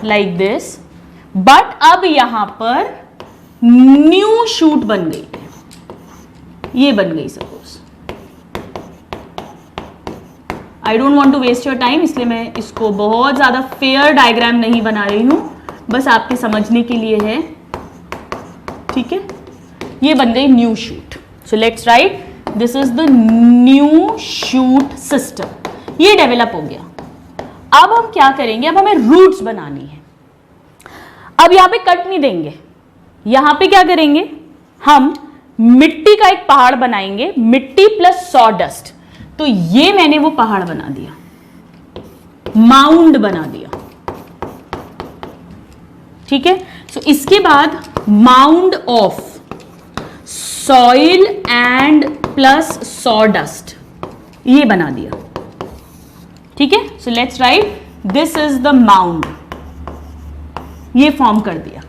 लाइक दिस, बट अब यहां पर न्यू शूट बन गई, ये बन गई suppose. I don't want to waste your time, इसलिए मैं इसको बहुत ज्यादा फेयर डायग्राम नहीं बना रही हूं, बस आपके समझने के लिए है, ठीक है? ये बन गई new shoot. So let's right, this is the new shoot system, ये डेवलप हो गया। अब हम क्या करेंगे, अब हमें रूट्स बनानी है। अब यहां पे कट नहीं देंगे, यहां पे क्या करेंगे, हम मिट्टी का एक पहाड़ बनाएंगे, मिट्टी प्लस सॉडस्ट। तो ये मैंने वो पहाड़ बना दिया, माउंड बना दिया, ठीक है? सो इसके बाद mound of soil and plus sawdust, ये बना दिया, ठीक है? सो let's right, this is the mound, ये फॉर्म कर दिया।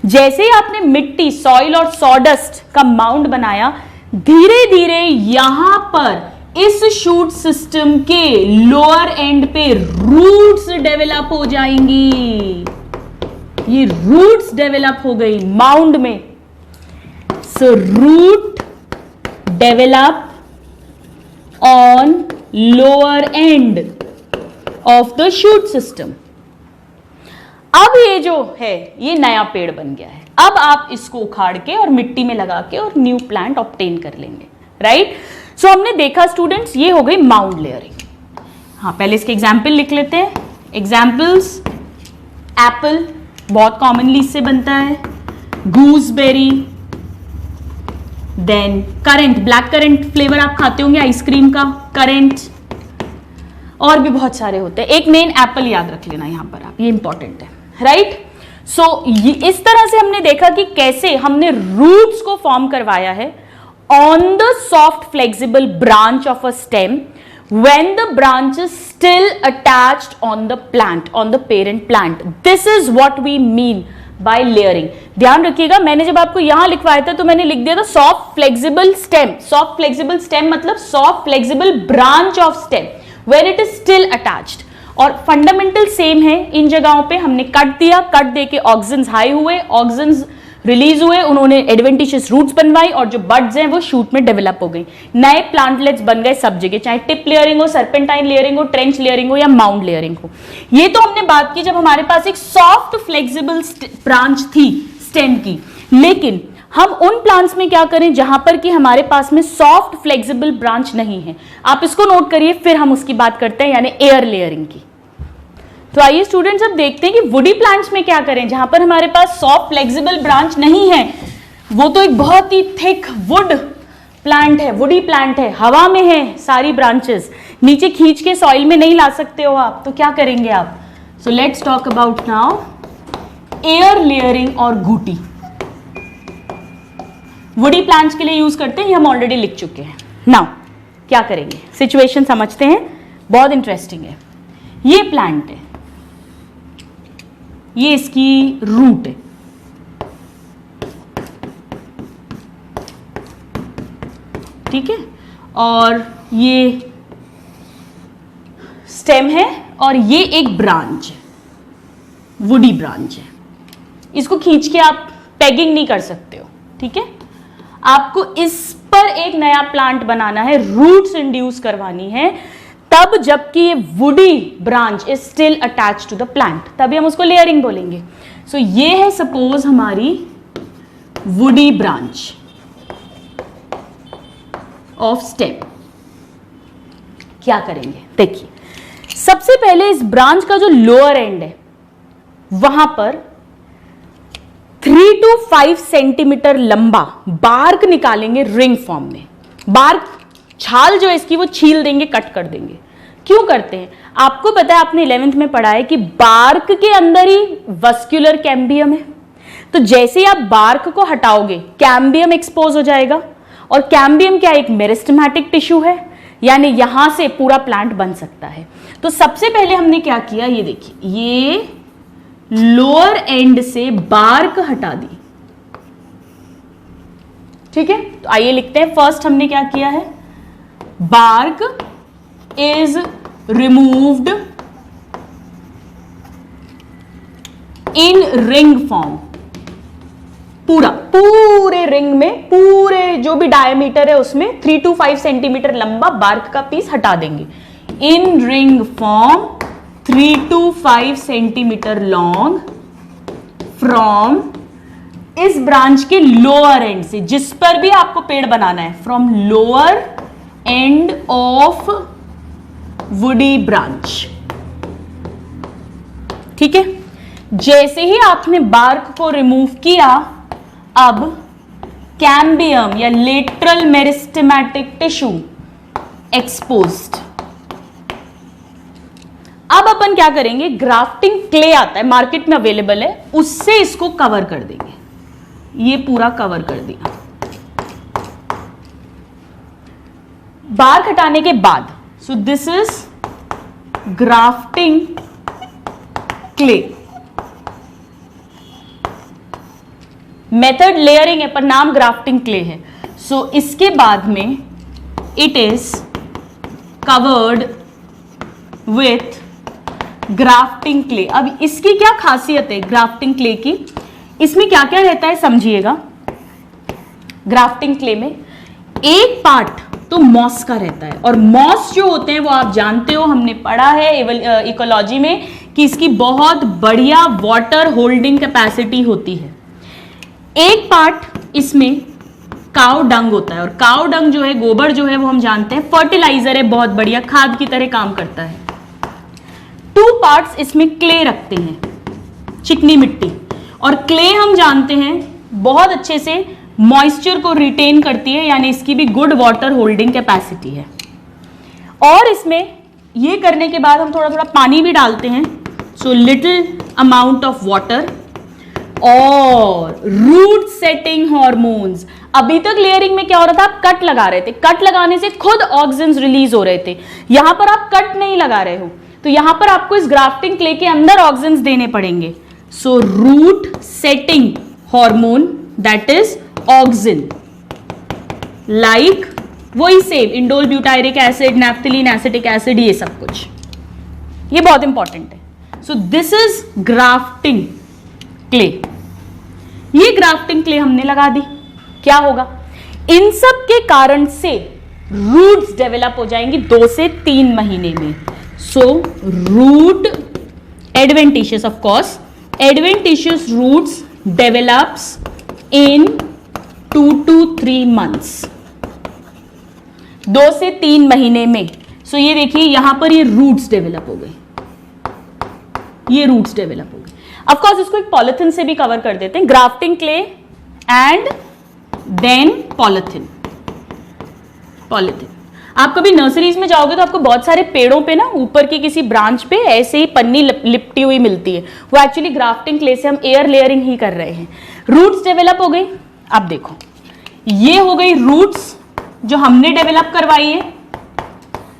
जैसे ही आपने मिट्टी, सॉइल और सॉडस्ट का माउंड बनाया, धीरे धीरे यहां पर इस शूट सिस्टम के लोअर एंड पे रूट्स डेवलप हो जाएंगी, ये रूट्स डेवलप हो गई माउंड में। So root develop on lower end of the shoot system. अब ये जो है ये नया पेड़ बन गया है। अब आप इसको उखाड़ के और मिट्टी में लगा के और न्यू प्लांट ऑब्टेन कर लेंगे, राइट? सो हमने देखा स्टूडेंट्स, ये हो गई माउंड लेयरिंग। हाँ, पहले इसके एग्जाम्पल लिख लेते हैं। एग्जाम्पल्स, एप्पल बहुत कॉमनली इससे बनता है, gooseberry, then currant, black currant flavour आप खाते होंगे आइसक्रीम का, करंट, और भी बहुत सारे होते हैं। एक मेन एप्पल याद रख लेना यहां पर आप, ये इंपॉर्टेंट है, राइट? सो इस तरह से हमने देखा कि कैसे हमने रूट्स को फॉर्म करवाया है on the soft flexible branch of a stem when the branch is still attached on the plant, on the parent plant. This is what we mean by layering. ध्यान रखिएगा, मैंने जब आपको यहां लिखवाया था तो मैंने लिख दिया था soft flexible stem. Soft flexible stem मतलब soft flexible branch of stem when it is still attached. और फंडामेंटल सेम है, इन जगहों पे हमने कट दिया, कट दे के ऑक्सिन्स हाई हुए, ऑक्सिन्स रिलीज हुए, उन्होंने एडवेंटिशियस रूट्स बनवाई और जो बड्स हैं वो शूट में डेवलप हो गई, नए प्लांटलेट्स बन गए सब जगह, चाहे टिप लेयरिंग हो, सर्पेंटाइन लेयरिंग हो, ट्रेंच लेयरिंग हो या माउंड लेयरिंग हो। ये तो हमने बात की जब हमारे पास एक सॉफ्ट फ्लेक्सिबल ब्रांच थी स्टेम की। लेकिन हम उन प्लांट्स में क्या करें जहां पर कि हमारे पास में सॉफ्ट फ्लेक्सिबल ब्रांच नहीं है, आप इसको नोट करिए, फिर हम उसकी बात करते हैं, यानी एयर लेयरिंग की। तो आइए स्टूडेंट्स अब देखते हैं कि वुडी प्लांट्स में क्या करें जहां पर हमारे पास सॉफ्ट फ्लेक्सिबल ब्रांच नहीं है, वो तो एक बहुत ही थिक वुड प्लांट है, वुडी प्लांट है, हवा में है सारी ब्रांचेस, नीचे खींच के सॉइल में नहीं ला सकते हो आप, तो क्या करेंगे आप? So let's talk about now air layering और घूटी। वुडी प्लांट्स के लिए यूज करते हैं, ये हम ऑलरेडी लिख चुके हैं। नाउ क्या करेंगे, सिचुएशन समझते हैं, बहुत इंटरेस्टिंग है। ये प्लांट है, ये इसकी रूट है, ठीक है, और ये स्टेम है और ये एक ब्रांच है, वुडी ब्रांच है। इसको खींच के आप पैगिंग नहीं कर सकते हो, ठीक है। आपको इस पर एक नया प्लांट बनाना है, रूट्स इंड्यूस करवानी है, तब जबकि ये woody branch is still attach to the plant, तभी हम उसको लेयरिंग बोलेंगे। सो ये है सपोज हमारी वुडी ब्रांच ऑफ स्टेम। क्या करेंगे देखिए, सबसे पहले इस ब्रांच का जो लोअर एंड है वहां पर 3 to 5 सेंटीमीटर लंबा बार्क निकालेंगे रिंग फॉर्म में। बार्क छाल जो है इसकी वो छील देंगे, कट कर देंगे। क्यों करते हैं? आपको पता है, आपने 11th में पढ़ा है कि बार्क के अंदर ही वस्क्यूलर कैम्बियम है, तो जैसे ही आप बार्क को हटाओगे कैम्बियम एक्सपोज हो जाएगा, और कैम्बियम क्या, एक मेरिस्टेमेटिक टिश्यू है, यानी यहां से पूरा प्लांट बन सकता है। तो सबसे पहले हमने क्या किया, ये देखिए, ये लोअर एंड से बार्क हटा दी, ठीक है। तो आइए लिखते हैं, फर्स्ट हमने क्या किया है, bark is removed in ring form. पूरे रिंग में, पूरे जो भी डायमीटर है उसमें 3 to 5 सेंटीमीटर लंबा बार्क का पीस हटा देंगे। इन ring form 3 to 5 centimetre long from इस ब्रांच के लोअर एंड से, जिस पर भी आपको पेड़ बनाना है, from lower end of woody branch, ठीक है। जैसे ही आपने बार्क को रिमूव किया, अब कैम्बियम या लेटरल मेरिस्टेमेटिक टिश्यू एक्सपोज्ड। अब अपन क्या करेंगे, ग्राफ्टिंग क्ले आता है, मार्केट में अवेलेबल है, उससे इसको कवर कर देंगे। ये पूरा कवर कर दिया। बार्क हटाने के बाद, सो this is grafting clay. Method layering है पर नाम ग्राफ्टिंग क्ले है। सो इसके बाद में it is covered with grafting clay. अब इसकी क्या खासियत है ग्राफ्टिंग क्ले की, इसमें क्या क्या रहता है समझिएगा। ग्राफ्टिंग क्ले में एक पार्ट तो मॉस का रहता है, और मॉस जो होते हैं वो आप जानते हो, हमने पढ़ा है इकोलॉजी में कि इसकी बहुत बढ़िया वाटर होल्डिंग कैपेसिटी होती है। एक पार्ट इसमें काउ डंग होता है, और काउ डंग जो है, गोबर जो है, वो हम जानते हैं फर्टिलाइजर है, बहुत बढ़िया खाद की तरह काम करता है। 2 पार्ट्स इसमें क्ले रखते हैं, चिकनी मिट्टी, और क्ले हम जानते हैं बहुत अच्छे से मॉइस्चर को रिटेन करती है, यानी इसकी भी गुड वाटर होल्डिंग कैपेसिटी है। और इसमें ये करने के बाद हम थोड़ा थोड़ा पानी भी डालते हैं, so little amount of water, और रूट सेटिंग हार्मोन्स। अभी तक लेयरिंग में क्या हो रहा था, आप कट लगा रहे थे, कट लगाने से खुद ऑक्सीजन रिलीज हो रहे थे। यहां पर आप कट नहीं लगा रहे हो, तो यहां पर आपको इस ग्राफ्टिंग क्ले के अंदर ऑक्सीजन देने पड़ेंगे। So root setting hormone, that is auxin, like वही same indole butyric acid, naphthalene acetic acid, ये सब कुछ, ये बहुत इंपॉर्टेंट है। So this is grafting clay. ये ग्राफ्टिंग क्ले हमने लगा दी, क्या होगा, इन सब के कारण से रूट्स डेवलप हो जाएंगी 2 से 3 महीने में। So root adventitious, of course adventitious roots develops in 2 to 3 months, 2 से 3 महीने में। सो ये देखिए यहां पर ये रूट्स डेवलप हो गए, ये रूट्स डेवलप हो गए। ऑफ कोर्स इसको एक पॉलिथीन से भी कवर कर देते हैं, grafting clay and then polythene. Polythene, आप कभी नर्सरीज में जाओगे तो आपको बहुत सारे पेड़ों पे ना ऊपर की किसी ब्रांच पे ऐसे ही पन्नी लिपटी हुई मिलती है, वो एक्चुअली ग्राफ्टिंग क्ले से हम एयर लेयरिंग ही कर रहे हैं। रूट्स डेवलप हो गई। अब देखो, ये हो गई रूट्स जो हमने डेवलप करवाई है,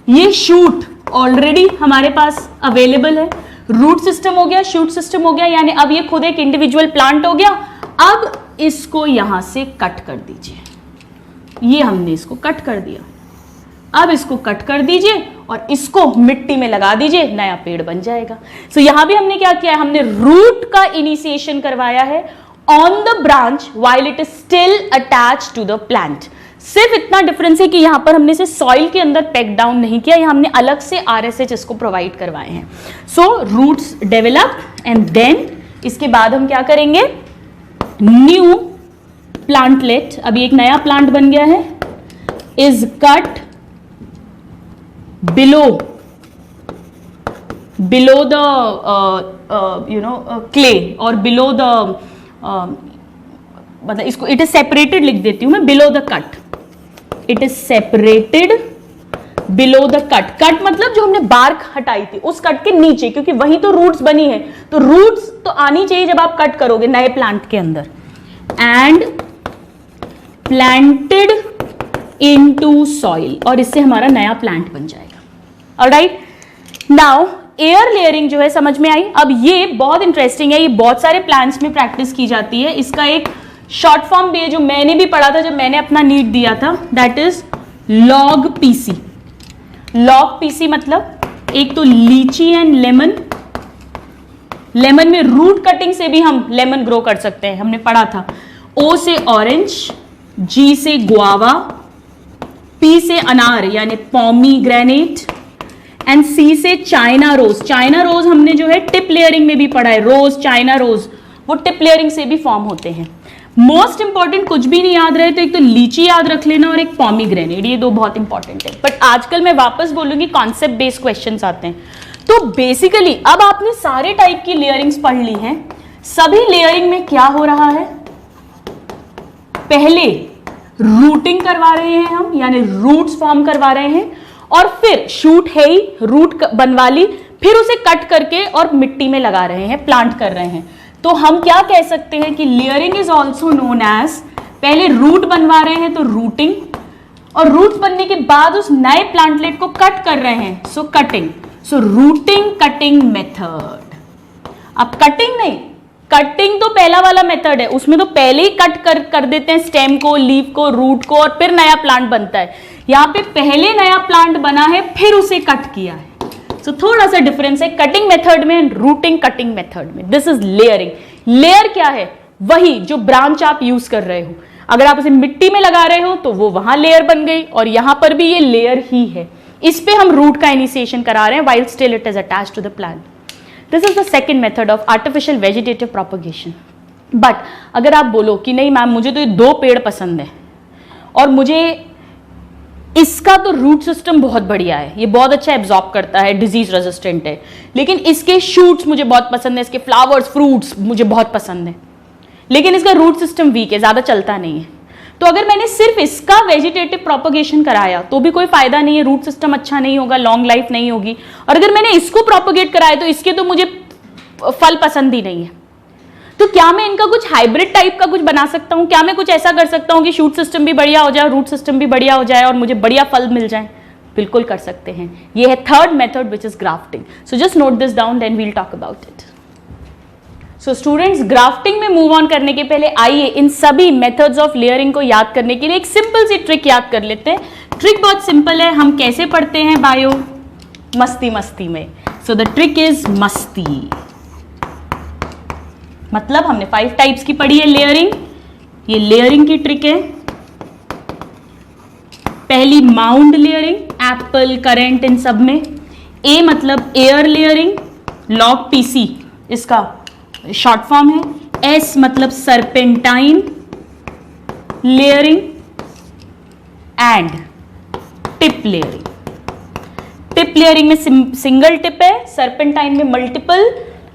ये शूट ऑलरेडी हमारे पास अवेलेबल है। रूट सिस्टम हो गया, शूट सिस्टम हो गया, यानी अब ये खुद एक इंडिविजुअल प्लांट हो गया। अब इसको यहां से कट कर दीजिए, ये हमने इसको कट कर दिया। अब इसको कट कर दीजिए और इसको मिट्टी में लगा दीजिए, नया पेड़ बन जाएगा। सो यहां भी हमने क्या किया है, हमने रूट का इनिशिएशन करवाया है on the branch while it is still attached to the plant. सिर्फ इतना डिफरेंस है कि यहां पर हमने इसे सॉइल के अंदर पैक डाउन नहीं किया, यहां हमने अलग से RSH इसको प्रोवाइड करवाए हैं। So roots develop and then इसके बाद हम क्या करेंगे, न्यू प्लांटलेट, अभी एक नया प्लांट बन गया है, is cut below the clay or below the मतलब इसको इट इज सेपरेटेड लिख देती हूं मैं, below the cut, it is separated below the cut. Cut मतलब जो हमने बार्क हटाई थी उस कट के नीचे, क्योंकि वही तो रूट्स बनी है, तो रूट्स तो आनी चाहिए जब आप कट करोगे नए प्लांट के अंदर। एंड प्लांटेड इनटू सॉइल, और इससे हमारा नया प्लांट बन जाएगा। ऑलराइट, नाउ एयर लेयरिंग जो है समझ में आई। अब ये बहुत इंटरेस्टिंग है, ये बहुत सारे प्लांट्स में प्रैक्टिस की जाती है। इसका एक शॉर्ट फॉर्म भी है जो मैंने भी पढ़ा था जब मैंने अपना नीट दिया था, that is log PC. Log PC मतलब एक तो लीची एंड लेमन, लेमन में रूट कटिंग से भी हम लेमन ग्रो कर सकते हैं, हमने पढ़ा था। ओ से ऑरेंज, जी से गुआवा, पी से अनार यानी पोमीग्रेनेट, एंड सी से चाइना रोज। चाइना रोज हमने जो है टिप लेयरिंग में भी पढ़ा है, रोज, चाइना रोज, वो टिप लेयरिंग से भी फॉर्म होते हैं। मोस्ट इंपॉर्टेंट, कुछ भी नहीं याद रहे तो एक तो लीची याद रख लेना और एक पोमीग्रेनेट, ये दो बहुत इंपॉर्टेंट है। बट आजकल मैं वापस बोलूंगी कॉन्सेप्ट बेस्ड क्वेश्चंस आते हैं। तो बेसिकली अब आपने सारे टाइप की लेयरिंग्स पढ़ ली हैं। सभी लेयरिंग में क्या हो रहा है, पहले रूटिंग करवा रहे हैं हम, यानी रूट्स फॉर्म करवा रहे हैं, और फिर शूट है ही, रूट बनवा ली, फिर उसे कट करके और मिट्टी में लगा रहे हैं, प्लांट कर रहे हैं। तो हम क्या कह सकते हैं कि layering is also known as, पहले रूट बनवा रहे हैं तो रूटिंग, और रूट्स बनने के बाद उस नए प्लांटलेट को कट कर रहे हैं, सो कटिंग। सो रूटिंग कटिंग मेथड। अब कटिंग नहीं, कटिंग तो पहला वाला मेथड है, उसमें तो पहले ही कट कर देते हैं स्टेम को, लीफ को, रूट को, और फिर नया प्लांट बनता है। यहां पे पहले नया प्लांट बना है फिर उसे कट किया है। सो थोड़ा सा डिफरेंस है कटिंग मेथड में एंड रूटिंग कटिंग मेथड में। This is layering. लेयर क्या है, वही जो ब्रांच आप यूज कर रहे हो। अगर आप उसे मिट्टी में लगा रहे हो तो वो वहां लेयर बन गई, और यहां पर भी ये लेयर ही है। इस पे हम रूट का इनिशिएशन करा रहे हैं while still it is attached to the plant. This is the second method of artificial vegetative propagation. But अगर आप बोलो कि नहीं मैम मुझे तो ये दो पेड़ पसंद है और मुझे इसका तो रूट सिस्टम बहुत बढ़िया है, ये बहुत अच्छा एब्जॉर्ब करता है, डिजीज रेजिस्टेंट है, लेकिन इसके शूट्स मुझे बहुत पसंद है, इसके फ्लावर्स फ्रूट्स मुझे बहुत पसंद है, लेकिन इसका रूट सिस्टम वीक है, ज्यादा चलता नहीं है, तो अगर मैंने सिर्फ इसका वेजिटेटिव प्रोपगेशन कराया तो भी कोई फायदा नहीं है, रूट सिस्टम अच्छा नहीं होगा, लॉन्ग लाइफ नहीं होगी। और अगर मैंने इसको प्रोपगेट कराया तो इसके तो मुझे फल पसंद ही नहीं है, तो क्या मैं इनका कुछ हाइब्रिड टाइप का कुछ बना सकता हूं? क्या मैं कुछ ऐसा कर सकता हूं कि शूट सिस्टम भी बढ़िया हो जाए, रूट सिस्टम भी बढ़िया हो जाए और मुझे बढ़िया फल मिल जाए? बिल्कुल कर सकते हैं। ये है third method which is grafting. So just note this down, then we'll talk about it. So students, grafting में मूव ऑन करने के पहले आइए इन सभी मेथड्स ऑफ लेयरिंग को याद करने के लिए एक सिंपल सी ट्रिक याद कर लेते हैं। ट्रिक बहुत सिंपल है, हम कैसे पढ़ते हैं बायो? मस्ती मस्ती में। सो द ट्रिक इज मस्ती। मतलब हमने 5 टाइप्स की पढ़ी है लेयरिंग, ये लेयरिंग की ट्रिक है। पहली माउंड लेयरिंग, एप्पल, करेंट, इन सब में। ए मतलब एयर लेयरिंग, लॉग पीसी इसका शॉर्ट फॉर्म है। एस मतलब serpentine layering and tip layering. Tip layering में सिंगल टिप है, सरपेंटाइन में मल्टीपल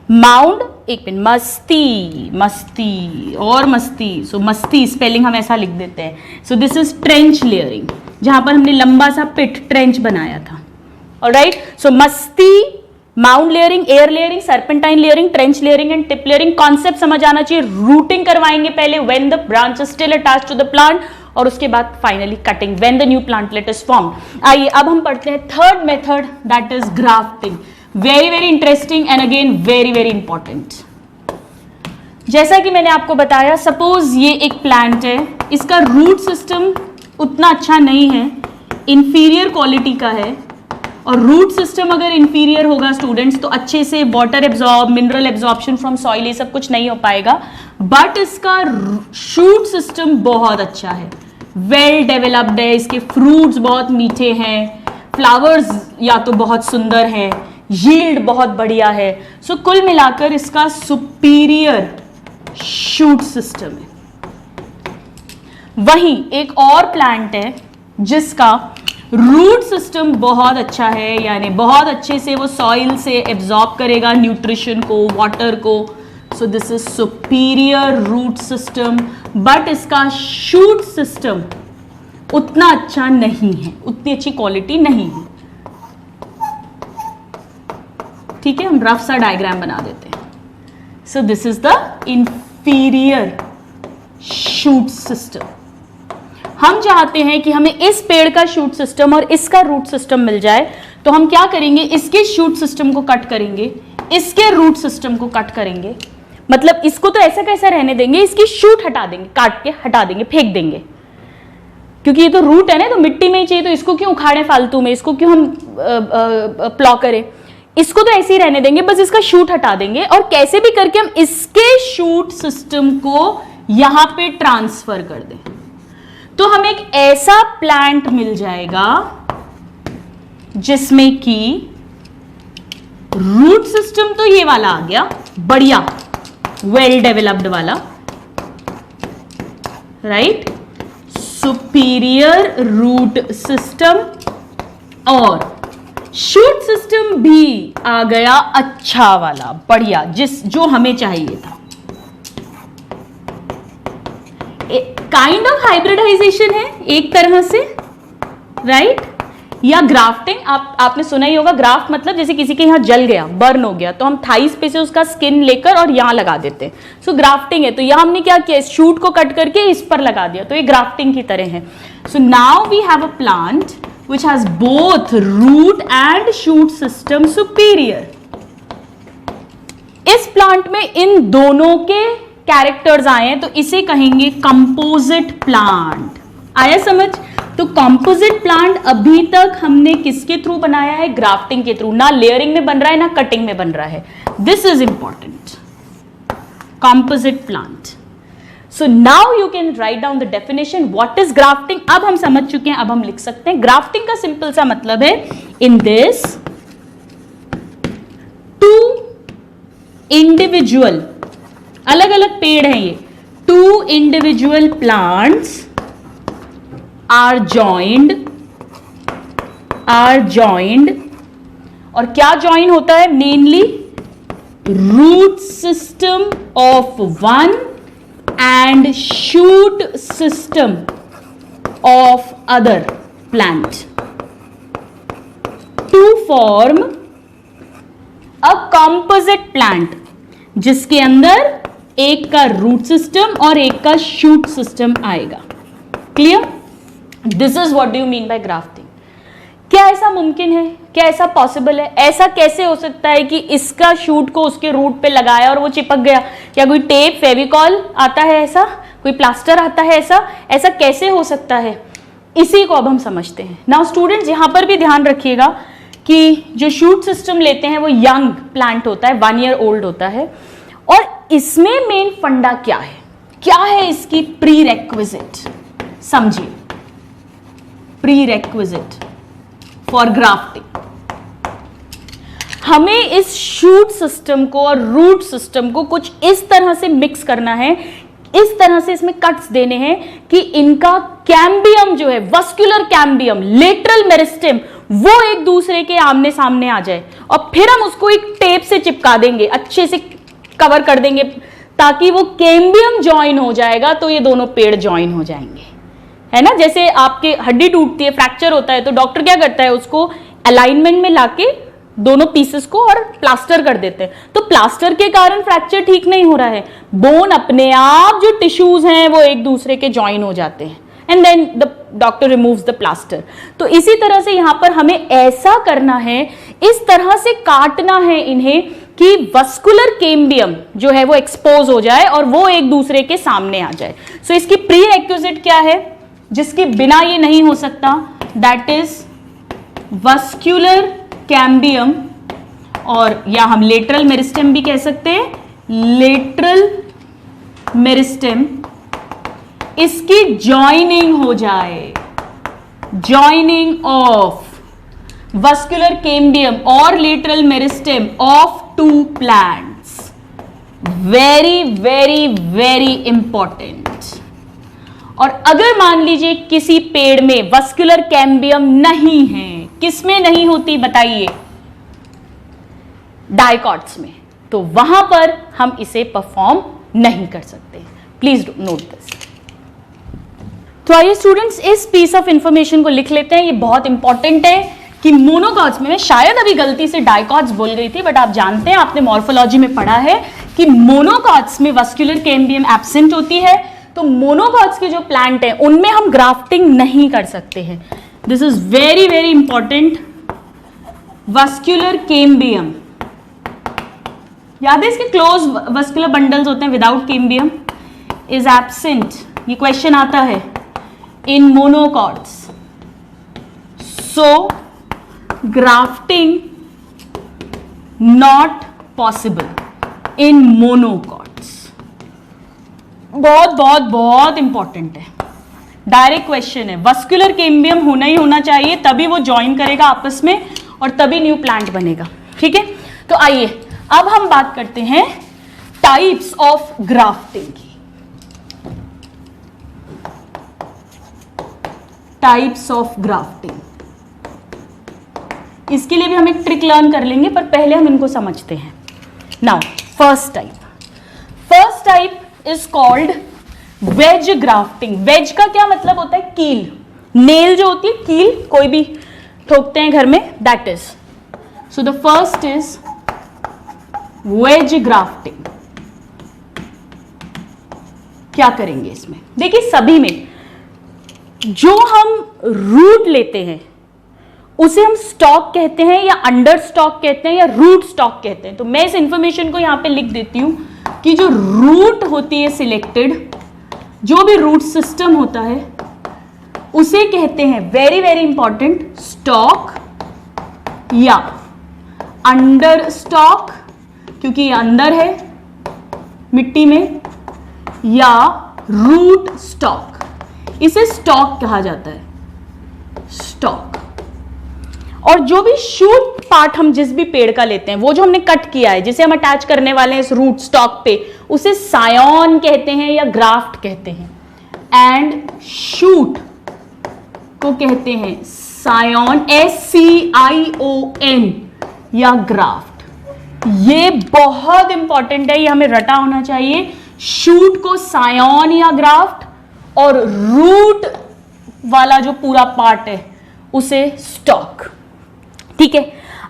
माउंड, एक मिनट, मस्ती, मस्ती और मस्ती, सो मस्ती स्पेलिंग हम ऐसा लिख देते हैं। सो दिस इज ट्रेंच लेयरिंग, जहां पर हमने लंबा सा पिट ट्रेंच बनाया था। ऑलराइट, सो मस्ती, mound layering, air layering, serpentine layering, trench layering and tip layering. Concept समझ आना चाहिए। रूटिंग करवाएंगे पहले when the branch is still attached to the plant, और उसके बाद finally cutting when the new plantlet is formed. आइए अब हम पढ़ते हैं third method, that is grafting. Very very interesting and again very very important. जैसा कि मैंने आपको बताया, सपोज ये एक प्लांट है, इसका रूट सिस्टम उतना अच्छा नहीं है, इंफीरियर क्वालिटी का है। और रूट सिस्टम अगर इंफीरियर होगा स्टूडेंट्स, तो अच्छे से water absorb, mineral absorption from soil, ये सब कुछ नहीं हो पाएगा। बट इसका शूट सिस्टम बहुत अच्छा है, वेल डेवलप्ड है, इसके फ्रूट्स बहुत मीठे हैं, फ्लावर्स या तो बहुत सुंदर हैं, यील्ड बहुत बढ़िया है। सो कुल मिलाकर इसका सुपीरियर शूट सिस्टम है। वहीं एक और प्लांट है जिसका रूट सिस्टम बहुत अच्छा है, यानी बहुत अच्छे से वो सॉइल से एब्जॉर्ब करेगा न्यूट्रिशन को, वाटर को। So this is superior root system, but इसका शूट सिस्टम उतना अच्छा नहीं है, उतनी अच्छी क्वालिटी नहीं है। ठीक है, हम रफ सा डायग्राम बना देते हैं। सो this is the inferior shoot system. हम चाहते हैं कि हमें इस पेड़ का शूट सिस्टम और इसका रूट सिस्टम मिल जाए, तो हम क्या करेंगे, इसके शूट सिस्टम को कट करेंगे, इसके रूट सिस्टम को कट करेंगे। मतलब इसको तो ऐसा कैसा रहने देंगे, इसकी शूट हटा देंगे, काट के हटा देंगे, फेंक देंगे, क्योंकि ये तो रूट है ना, तो मिट्टी में ही चाहिए, तो इसको क्यों उखाड़े फालतू में, इसको क्यों हम प्लॉ करें, इसको तो ऐसे ही रहने देंगे, बस इसका शूट हटा देंगे। और कैसे भी करके हम इसके शूट सिस्टम को यहां पे ट्रांसफर कर दें, तो हमें एक ऐसा प्लांट मिल जाएगा जिसमें कि रूट सिस्टम तो ये वाला आ गया, बढ़िया वेल डेवलप्ड वाला, राइट, सुपीरियर रूट सिस्टम, और शूट सिस्टम भी आ गया अच्छा वाला, बढ़िया, जो हमें चाहिए था। काइंड ऑफ हाइब्रिडाइजेशन है एक तरह से, राइट, या ग्राफ्टिंग। आपने सुना ही होगा, ग्राफ्ट मतलब जैसे किसी के यहां जल गया, बर्न हो गया, तो हम थाइस पे से उसका स्किन लेकर और यहां लगा देते हैं। सो ग्राफ्टिंग है। तो यहां हमने क्या किया, शूट को कट करके इस पर लगा दिया, तो ये ग्राफ्टिंग की तरह है। So now we have a plant which has both root and shoot system superior. इस प्लांट में इन दोनों के कैरेक्टर्स आए हैं, तो इसे कहेंगे कंपोजिट प्लांट। आया समझ? तो कंपोजिट प्लांट अभी तक हमने किसके थ्रू बनाया है, ग्राफ्टिंग के थ्रू, ना लेयरिंग में बन रहा है ना कटिंग में बन रहा है। This is important, composite plant. So now you can write down the definition. What is grafting? अब हम समझ चुके हैं, अब हम लिख सकते हैं। ग्राफ्टिंग का सिंपल सा मतलब है, in this two individual, अलग अलग पेड़ हैं ये, two individual plants are joined, और क्या join होता है, mainly root system of one and shoot system of other plant to form a composite plant, जिसके अंदर एक का रूट सिस्टम और एक का शूट सिस्टम आएगा। Clear? This is what do you mean by grafting. क्या ऐसा मुमकिन है, क्या ऐसा पॉसिबल है? ऐसा कैसे हो सकता है कि इसका शूट को उसके रूट पे लगाया और वो चिपक गया? क्या कोई टेप, फेविकॉल आता है ऐसा, कोई प्लास्टर आता है ऐसा कैसे हो सकता है? इसी को अब हम समझते हैं। नाउ स्टूडेंट्स, यहां पर भी ध्यान रखिएगा कि जो शूट सिस्टम लेते हैं वो यंग प्लांट होता है, 1 ईयर ओल्ड होता है, और इसमें मेन फंडा क्या है इसकी प्रीरेक्विजिट, समझिए, प्रीरेक्विजिट फॉर ग्राफ्टिंग। हमें इस शूट सिस्टम को और रूट सिस्टम को कुछ इस तरह से मिक्स करना है, इस तरह से इसमें कट्स देने हैं कि इनका कैम्बियम जो है, वस्कुलर कैम्बियम, लेटरल मेरिस्टेम, वो एक दूसरे के आमने सामने आ जाए और फिर हम उसको एक टेप से चिपका देंगे, अच्छे से कवर कर देंगे ताकि वो कैम्बियम ज्वाइन हो जाएगा, तो ये दोनों पेड़ ज्वाइन हो जाएंगे, है ना। जैसे आपके हड्डी टूटती है, फ्रैक्चर होता है, तो डॉक्टर क्या करता है, उसको अलाइनमेंट में लाके दोनों पीसेस को और प्लास्टर कर देते हैं। तो प्लास्टर के कारण फ्रैक्चर ठीक नहीं हो रहा है, बोन अपने आप जो टिश्यूज हैं वो एक दूसरे के ज्वाइन हो जाते हैं and then the doctor removes the plaster. तो इसी तरह से यहां पर हमें ऐसा करना है, इस तरह से काटना है इन्हें कि वस्कुलर कैम्बियम जो है वो एक्सपोज हो जाए और वो एक दूसरे के सामने आ जाए। सो इसकी प्री रिक्विजिट क्या है जिसके बिना ये नहीं हो सकता, दैट इज वस्कुलर कैम्बियम, और या हम लेटरल मेरिस्टेम भी कह सकते हैं, लेटरल मेरिस्टेम, इसकी जॉइनिंग हो जाए, जॉइनिंग ऑफ वस्कुलर कैम्बियम और lateral meristem of two plants, very very very important. और अगर मान लीजिए किसी पेड़ में वस्कुलर कैम्बियम नहीं है, किसमें नहीं होती बताइए, डाइकॉट्स में, तो वहां पर हम इसे परफॉर्म नहीं कर सकते। Please note this. तो आइए स्टूडेंट्स इस पीस ऑफ इंफॉर्मेशन को लिख लेते हैं, ये बहुत इंपॉर्टेंट है कि मोनोकॉट्स में, मैं शायद अभी गलती से डाइकॉट्स बोल गई थी, बट आप जानते हैं, आपने मॉर्फोलॉजी में पढ़ा है कि मोनोकॉट्स में वस्कुलर कैम्बियम एब्सेंट होती है, तो मोनोकॉट्स के जो प्लांट हैं उनमें हम ग्राफ्टिंग नहीं कर सकते हैं। This is very very important. Vascular cambium, याद है इसके क्लोज वस्कुलर बंडल्स होते हैं विदाउट कैम्बियम, इज एब्सेंट, ये क्वेश्चन आता है in monocots, so grafting not possible in monocots. बहुत बहुत बहुत इंपॉर्टेंट है, डायरेक्ट क्वेश्चन है। वस्कुलर कैम्बियम होना ही होना चाहिए, तभी वो ज्वाइन करेगा आपस में और तभी न्यू प्लांट बनेगा, ठीक है। तो आइए अब हम बात करते हैं टाइप्स ऑफ ग्राफ्टिंग की। टाइप्स ऑफ ग्राफ्टिंग, इसके लिए भी हम एक ट्रिक लर्न कर लेंगे, पर पहले हम इनको समझते हैं। Now first type is called wedge grafting. Wedge का क्या मतलब होता है, कील, नेल जो होती है, कील कोई भी ठोकते हैं घर में, that is. So the first is veg grafting. क्या करेंगे इसमें, देखिए सभी में जो हम रूट लेते हैं उसे हम स्टॉक कहते हैं या अंडर स्टॉक कहते हैं या रूट स्टॉक कहते हैं। तो मैं इस इंफॉर्मेशन को यहां पे लिख देती हूं कि जो रूट होती है सिलेक्टेड, जो भी रूट सिस्टम होता है उसे कहते हैं, वेरी वेरी इंपॉर्टेंट, स्टॉक या अंडर स्टॉक, क्योंकि ये अंदर है मिट्टी में, या रूट स्टॉक, इसे स्टॉक कहा जाता है, स्टॉक। और जो भी शूट पार्ट हम जिस भी पेड़ का लेते हैं, वो जो हमने कट किया है, जिसे हम अटैच करने वाले हैं इस रूट स्टॉक पे, उसे सायोन कहते हैं या ग्राफ्ट कहते हैं। एंड शूट को कहते हैं सायोन, SCION, या ग्राफ्ट। ये बहुत इंपॉर्टेंट है, ये हमें रटा होना चाहिए। शूट को सायोन या ग्राफ्ट, और रूट वाला जो पूरा पार्ट है उसे स्टॉक, ठीक है।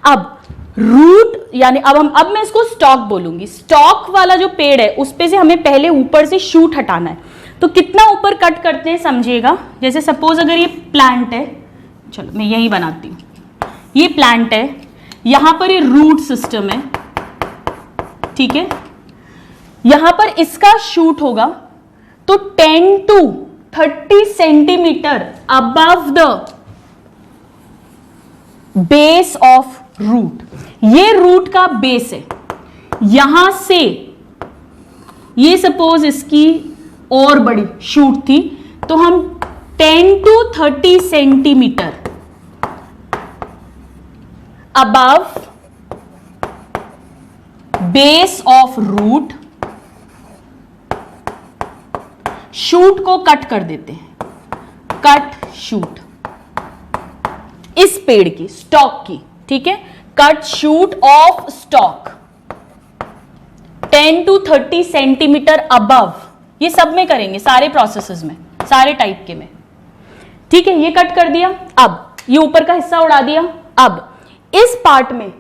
अब रूट यानी अब मैं इसको स्टॉक बोलूंगी। स्टॉक वाला जो पेड़ है उस पे से हमें पहले ऊपर से शूट हटाना है। तो कितना ऊपर कट करते हैं समझिएगा। जैसे सपोज अगर ये प्लांट है, चलो मैं यही बनाती हूं, ये प्लांट है, यहां पर ये रूट सिस्टम है, ठीक है। यहां पर इसका शूट होगा तो 10 to 30 centimetre above the base of root, ये रूट का बेस है। यहां से ये सपोज इसकी और बड़ी शूट थी, तो हम 10 to 30 centimetre above base of root shoot को कट कर देते हैं, कट शूट। इस पेड़ की, स्टॉक की, ठीक है, cut shoot of stock 10 to 30 centimetre above, ये सब में करेंगे, सारे प्रोसेसेस में, सारे टाइप के में, ठीक है। ये कट कर दिया, अब ये ऊपर का हिस्सा उड़ा दिया। अब इस पार्ट में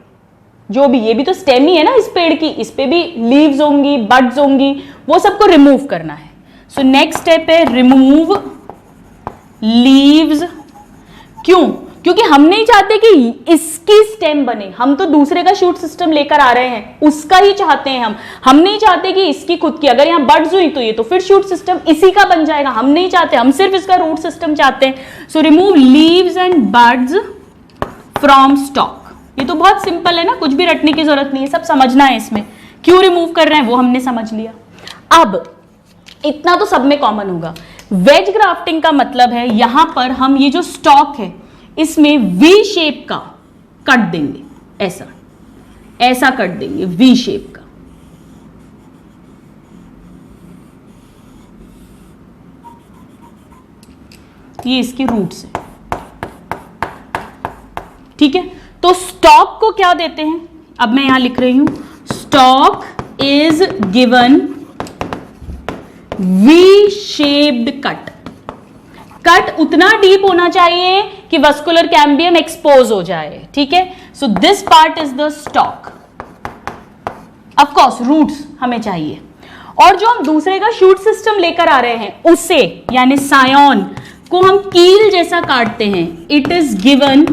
जो भी, ये भी तो स्टेम ही है ना इस पेड़ की, इस पे भी लीव्स होंगी, बड्स होंगी, वो सबको रिमूव करना है। सो नेक्स्ट स्टेप है रिमूव लीव्स। क्यों? क्योंकि हम नहीं चाहते कि इसकी स्टेम बने, हम तो दूसरे का शूट सिस्टम लेकर आ रहे हैं, उसका ही चाहते हैं हम नहीं चाहते कि इसकी खुद की, अगर यहां बड्स हुई तो ये तो फिर शूट सिस्टम इसी का बन जाएगा, हम नहीं चाहते, हम सिर्फ इसका रूट सिस्टम चाहते हैं। So remove leaves and buds from stock. ये तो बहुत सिंपल है ना, कुछ भी रटने की जरूरत नहीं है, सब समझना है इसमें, क्यों रिमूव कर रहे हैं वो हमने समझ लिया। अब इतना तो सब में कॉमन होगा। वेज ग्राफ्टिंग का मतलब है यहां पर हम ये जो स्टॉक है इसमें वी शेप का कट देंगे, ऐसा ऐसा कट देंगे वी शेप का। ये इसकी रूट्स है, ठीक है। तो स्टॉक को क्या देते हैं, अब मैं यहां लिख रही हूं, stock is given V shaped cut. Cut उतना डीप होना चाहिए कि वस्कुलर कैम्बियम एक्सपोज हो जाए, ठीक है। So this part is the stock. Of course roots हमें चाहिए, और जो हम दूसरे का शूट सिस्टम लेकर आ रहे हैं उसे, यानी सायोन को हम कील जैसा काटते हैं। It is given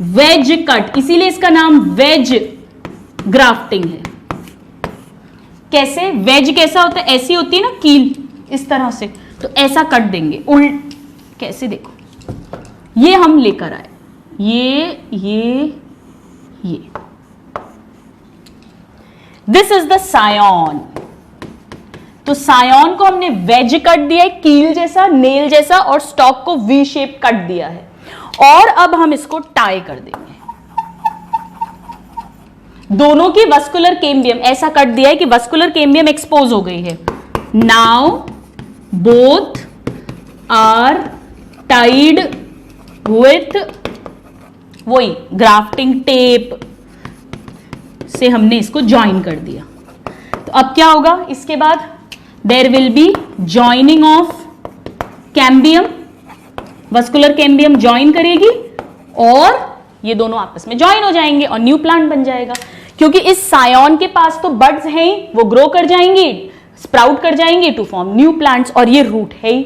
wedge cut, इसीलिए इसका नाम वेज ग्राफ्टिंग है। कैसे वेज कैसा होता है, ऐसी होती है ना कील, इस तरह से, तो ऐसा कट देंगे उल्ट, कैसे देखो, ये हम लेकर आए, ये दिस इज द सायोन। तो सायोन को हमने वेज कट दिया है, कील जैसा, नेल जैसा, और स्टॉक को वी शेप कट दिया है, और अब हम इसको टाई कर देंगे। दोनों की वस्कुलर कैम्बियम ऐसा कट दिया है कि वस्कुलर कैम्बियम एक्सपोज हो गई है। Now both are tied with, वही ग्राफ्टिंग टेप से हमने इसको ज्वाइन कर दिया। तो अब क्या होगा इसके बाद, there will be joining of cambium, vascular cambium join करेगी और ये दोनों आपस में ज्वाइन हो जाएंगे और न्यू प्लांट बन जाएगा। क्योंकि इस सायोन के पास तो बड्स हैं ही, वो ग्रो कर जाएंगी, स्प्राउट कर जाएंगे टू फॉर्म न्यू प्लांट्स, और ये रूट है ही।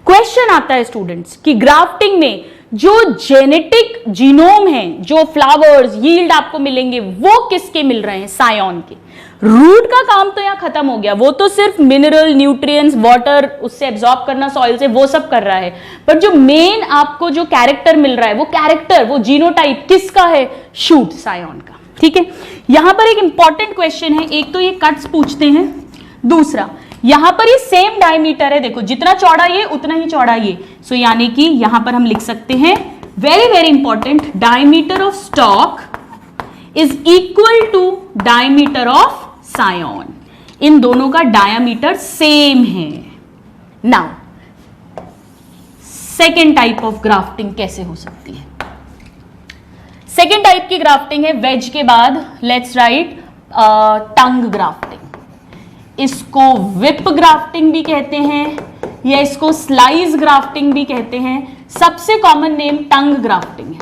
क्वेश्चन आता है स्टूडेंट्स कि ग्राफ्टिंग में जो जेनेटिक जीनोम है, जो फ्लावर्स यील्ड आपको मिलेंगे, वो किसके मिल रहे हैं, सायोन के। रूट का काम तो यहां खत्म हो गया, वो तो सिर्फ मिनरल, न्यूट्रिएंट्स, वाटर उससे एब्जॉर्ब करना सॉइल से, वो सब कर रहा है। पर जो मेन आपको जो कैरेक्टर मिल रहा है, वो कैरेक्टर, वो जीनोटाइप किसका है, शूट, सायोन का, ठीक है। यहां पर एक इंपॉर्टेंट क्वेश्चन है, एक तो ये कट्स पूछते हैं, दूसरा यहां पर ये सेम डायमीटर है, देखो जितना चौड़ा ये उतना ही चौड़ा ये। सो यानी कि यहां पर हम लिख सकते हैं, very very important, diameter of stock is equal to diameter of scion. इन दोनों का डायमीटर सेम है। Now second type of grafting कैसे हो सकती है। सेकेंड टाइप की ग्राफ्टिंग है वेज के बाद, लेट्स राइट टंग ग्राफ्टिंग। इसको विप ग्राफ्टिंग भी कहते हैं, या इसको स्लाइस ग्राफ्टिंग भी कहते हैं। सबसे कॉमन नेम टंग ग्राफ्टिंग है।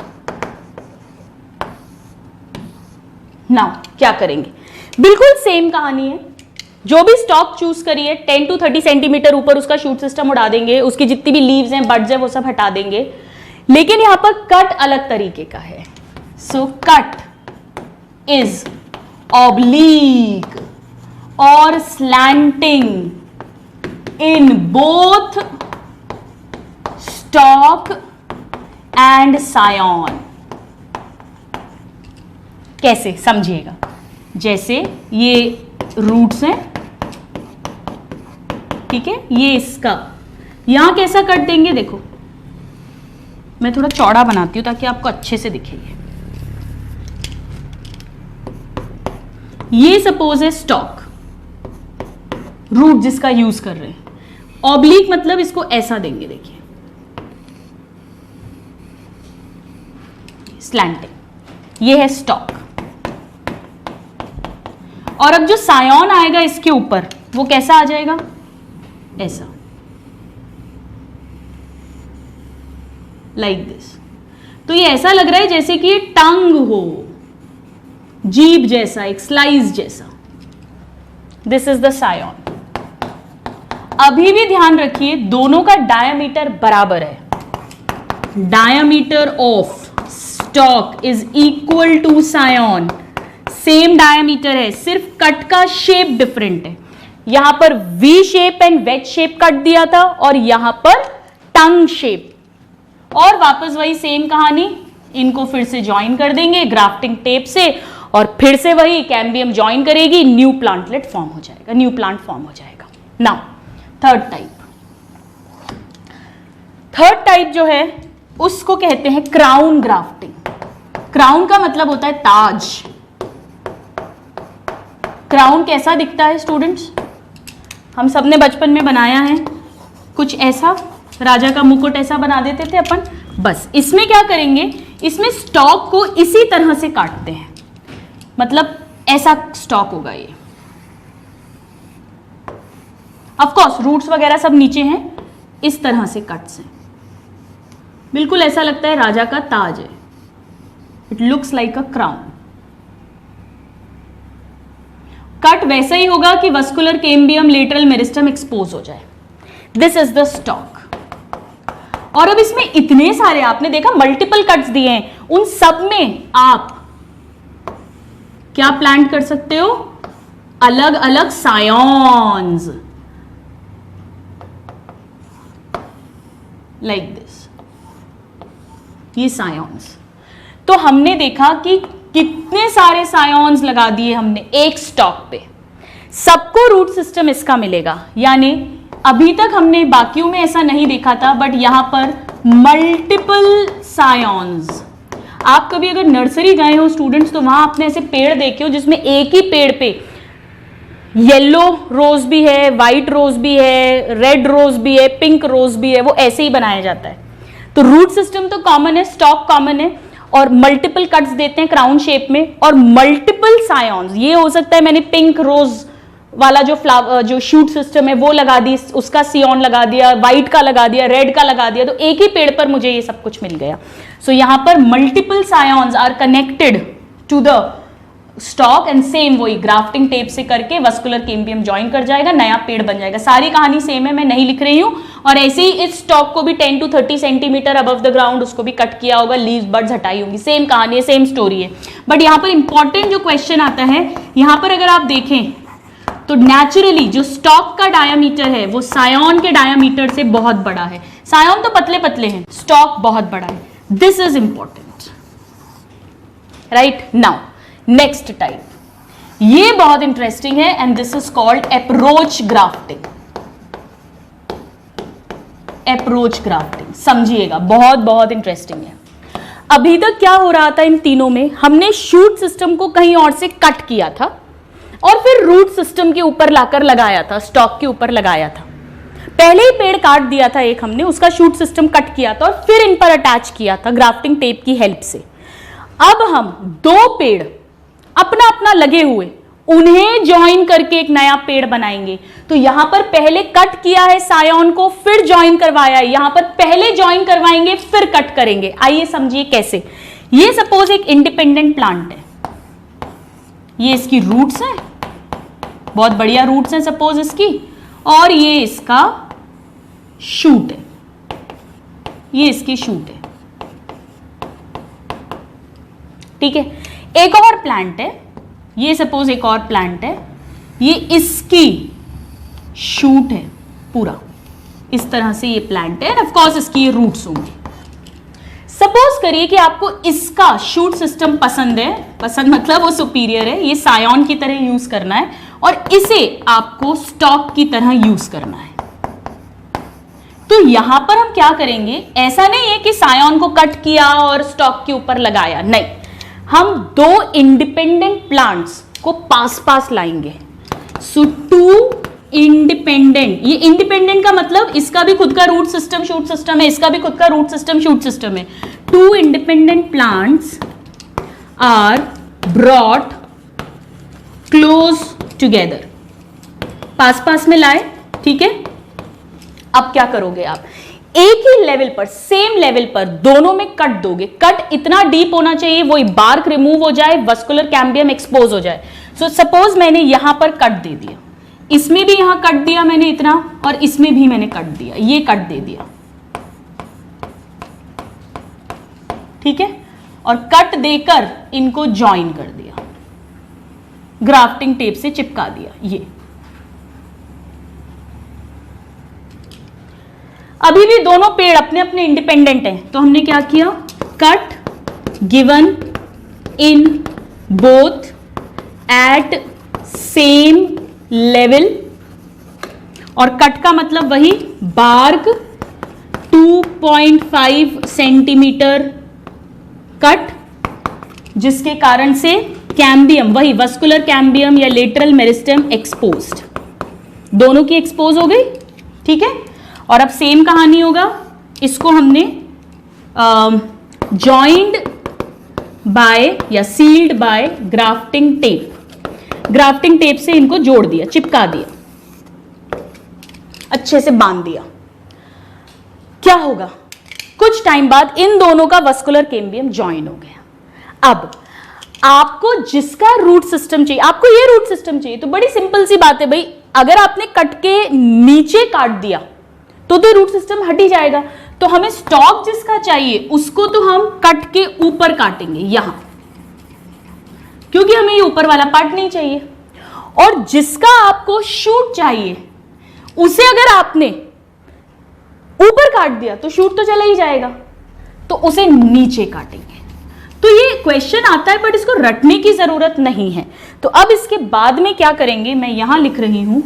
नाउ क्या करेंगे, बिल्कुल सेम कहानी है। जो भी स्टॉक चूज करिए 10 to 30 सेंटीमीटर ऊपर उसका शूट सिस्टम उड़ा देंगे, उसकी जितनी भी लीव्स हैं, बड्स हैं, वो सब हटा देंगे। लेकिन यहां पर कट अलग तरीके का है। सो कट इज ऑब्लीक और slanting in both stock and scion. कैसे समझिएगा, जैसे ये रूट्स हैं, ठीक है, ये इसका यहां कैसा कट देंगे, देखो मैं थोड़ा चौड़ा बनाती हूं ताकि आपको अच्छे से दिखे। ये सपोज है स्टॉक, रूट जिसका यूज कर रहे हैं। ऑब्लिक मतलब इसको ऐसा देंगे, देखिए स्लैंटिंग, ये है स्टॉक। और अब जो सायोन आएगा इसके ऊपर वो कैसा आ जाएगा, ऐसा, लाइक दिस। तो ये ऐसा लग रहा है जैसे कि ये टंग हो, जीभ जैसा, एक स्लाइस जैसा। This is the scion. अभी भी ध्यान रखिए दोनों का डायमीटर बराबर है। Diameter of stock is equal to scion, same diameter है, सिर्फ कट का शेप डिफरेंट है। यहां पर V shape and wedge shape cut दिया था और यहां पर टंग शेप। और वापस वही सेम कहानी, इनको फिर से ज्वाइन कर देंगे ग्राफ्टिंग टेप से और फिर से वही कैम्बियम ज्वाइन करेगी, न्यू प्लांटलेट फॉर्म हो जाएगा, न्यू प्लांट फॉर्म हो जाएगा। नाउ थर्ड टाइप जो है उसको कहते हैं क्राउन ग्राफ्टिंग। क्राउन का मतलब होता है ताज। क्राउन कैसा दिखता है स्टूडेंट्स, हम सबने बचपन में बनाया है, कुछ ऐसा, राजा का मुकुट ऐसा बना देते थे अपन। बस इसमें क्या करेंगे, इसमें स्टॉक को इसी तरह से काटते हैं, मतलब ऐसा स्टॉक होगा ये। ऑफ कोर्स रूट्स वगैरह सब नीचे हैं, इस तरह से कट्स हैं, बिल्कुल ऐसा लगता है राजा का ताज है। It looks like a crown. Cut वैसा ही होगा कि vascular cambium lateral meristem expose हो जाए। This is the stock. और अब इसमें इतने सारे, आपने देखा मल्टीपल कट्स दिए हैं, उन सब में आप क्या प्लांट कर सकते हो, अलग अलग सायोन्स, लाइक दिस, ये सायोन्स। तो हमने देखा कि कितने सारे सायोन्स लगा दिए हमने एक स्टॉक पे, सबको रूट सिस्टम इसका मिलेगा। यानी अभी तक हमने बाकियों में ऐसा नहीं देखा था, बट यहां पर मल्टीपल सायोन्स। आप कभी अगर नर्सरी गए हो स्टूडेंट्स तो वहां आपने ऐसे पेड़ देखे हो जिसमें एक ही पेड़ पे येलो रोज भी है, व्हाइट रोज भी है, रेड रोज भी है, पिंक रोज भी है, वो ऐसे ही बनाया जाता है। तो रूट सिस्टम तो कॉमन है, स्टॉक कॉमन है, और मल्टीपल कट्स देते हैं क्राउन शेप में, और मल्टीपल सायोन्स। ये हो सकता है मैंने पिंक रोज वाला जो फ्लावर जो शूट सिस्टम है वो लगा दी, उसका सियोन लगा दिया, व्हाइट का लगा दिया, रेड का लगा दिया, तो एक ही पेड़ पर मुझे ये सब कुछ मिल गया। सो यहां पर multiple scions are connected to the stock and same वही ग्राफ्टिंग टेप से करके वस्कुलर कैम्बियम ज्वाइन कर जाएगा, नया पेड़ बन जाएगा। सारी कहानी सेम है, मैं नहीं लिख रही हूं। और ऐसे ही इस स्टॉक को भी 10 to 30 centimetre above the ground उसको भी कट किया होगा, लीव्स बर्ड्स हटाई होंगी, सेम कहानी है, सेम स्टोरी है। बट यहां पर इंपॉर्टेंट जो क्वेश्चन आता है, यहां पर अगर आप देखें तो नेचुरली जो स्टॉक का डायामीटर है वो सायोन के डायामीटर से बहुत बड़ा है। सायोन तो पतले पतले हैं, स्टॉक बहुत बड़ा है। This is important, right. Now next type, ये बहुत इंटरेस्टिंग है and this is called approach grafting. Approach grafting समझिएगा, बहुत बहुत इंटरेस्टिंग है। अभी तक क्या हो रहा था इन तीनों में, हमने शूट सिस्टम को कहीं और से कट किया था और फिर रूट सिस्टम के ऊपर लाकर लगाया था, स्टॉक के ऊपर लगाया था। पहले ही पेड़ काट दिया था एक हमने, उसका शूट सिस्टम कट किया था और फिर इन पर अटैच किया था ग्राफ्टिंग टेप की हेल्प से। अब हम दो पेड़ अपना अपना लगे हुए, उन्हें ज्वाइन करके एक नया पेड़ बनाएंगे। तो यहां पर पहले कट किया है सायोन को, फिर ज्वाइन करवाया है, यहां पर पहले ज्वाइन करवाएंगे फिर कट करेंगे। आइए समझिए कैसे। ये सपोज एक इंडिपेंडेंट प्लांट है, ये इसकी रूट्स हैं, बहुत बढ़िया रूट्स हैं सपोज इसकी, और ये इसका शूट है, ये इसकी शूट है, ठीक है। एक और प्लांट है, ये सपोज एक और प्लांट है, ये इसकी शूट है पूरा, इस तरह से ये प्लांट है, ऑफ कोर्स इसकी ये रूट्स होंगी। सपोज करिए कि आपको इसका शूट सिस्टम पसंद है, पसंद मतलब वो सुपीरियर है, ये सायोन की तरह यूज करना है और इसे आपको स्टॉक की तरह यूज करना है। तो यहां पर हम क्या करेंगे, ऐसा नहीं है कि सायोन को कट किया और स्टॉक के ऊपर लगाया, नहीं, हम दो इंडिपेंडेंट प्लांट्स को पास पास लाएंगे। सो टू इंडिपेंडेंट, ये इंडिपेंडेंट का मतलब इसका भी खुद का रूट सिस्टम शूट सिस्टम है, इसका भी खुद का रूट सिस्टम शूट सिस्टम है। two independent plants are brought close together, पास पास में लाए, ठीक है। अब क्या करोगे आप, एक ही लेवल पर, सेम लेवल पर दोनों में कट दोगे। कट इतना डीप होना चाहिए वही बार्क रिमूव हो जाए, वस्कुलर कैम्बियम एक्सपोज हो जाए। सो सपोज मैंने यहां पर कट दे दिया, इसमें भी यहां कट दिया मैंने इतना, और इसमें भी मैंने कट दिया, ये कट दे दिया, ठीक है। और कट देकर इनको ज्वाइन कर दिया, ग्राफ्टिंग टेप से चिपका दिया। ये अभी भी दोनों पेड़ अपने अपने इंडिपेंडेंट हैं, तो हमने क्या किया, cut given in both at same level, और कट का मतलब वही बार्क 2.5 सेंटीमीटर कट, जिसके कारण से कैम्बियम, वही वस्कुलर कैम्बियम या लेटरल मेरिस्टेम एक्सपोज्ड, दोनों की एक्सपोज हो गई, ठीक है। और अब सेम कहानी होगा, इसको हमने जॉइंड बाय या sealed by grafting tape, grafting tape से इनको जोड़ दिया, चिपका दिया, अच्छे से बांध दिया। क्या होगा, कुछ टाइम बाद इन दोनों का वस्कुलर कैम्बियम ज्वाइन हो गया। अब आपको जिसका रूट सिस्टम चाहिए, आपको ये रूट सिस्टम चाहिए, तो बड़ी सिंपल सी बात है भाई, अगर आपने कट के नीचे काट दिया तो रूट सिस्टम हट ही जाएगा। तो हमें स्टॉक जिसका चाहिए उसको तो हम कट के ऊपर काटेंगे यहां, क्योंकि हमें ये ऊपर वाला पार्ट नहीं चाहिए। और जिसका आपको शूट चाहिए उसे अगर आपने ऊपर काट दिया तो शूट तो चला ही जाएगा, तो उसे नीचे काटेंगे। तो ये क्वेश्चन आता है बट इसको रटने की जरूरत नहीं है। तो अब इसके बाद में क्या करेंगे, मैं यहां लिख रही हूं,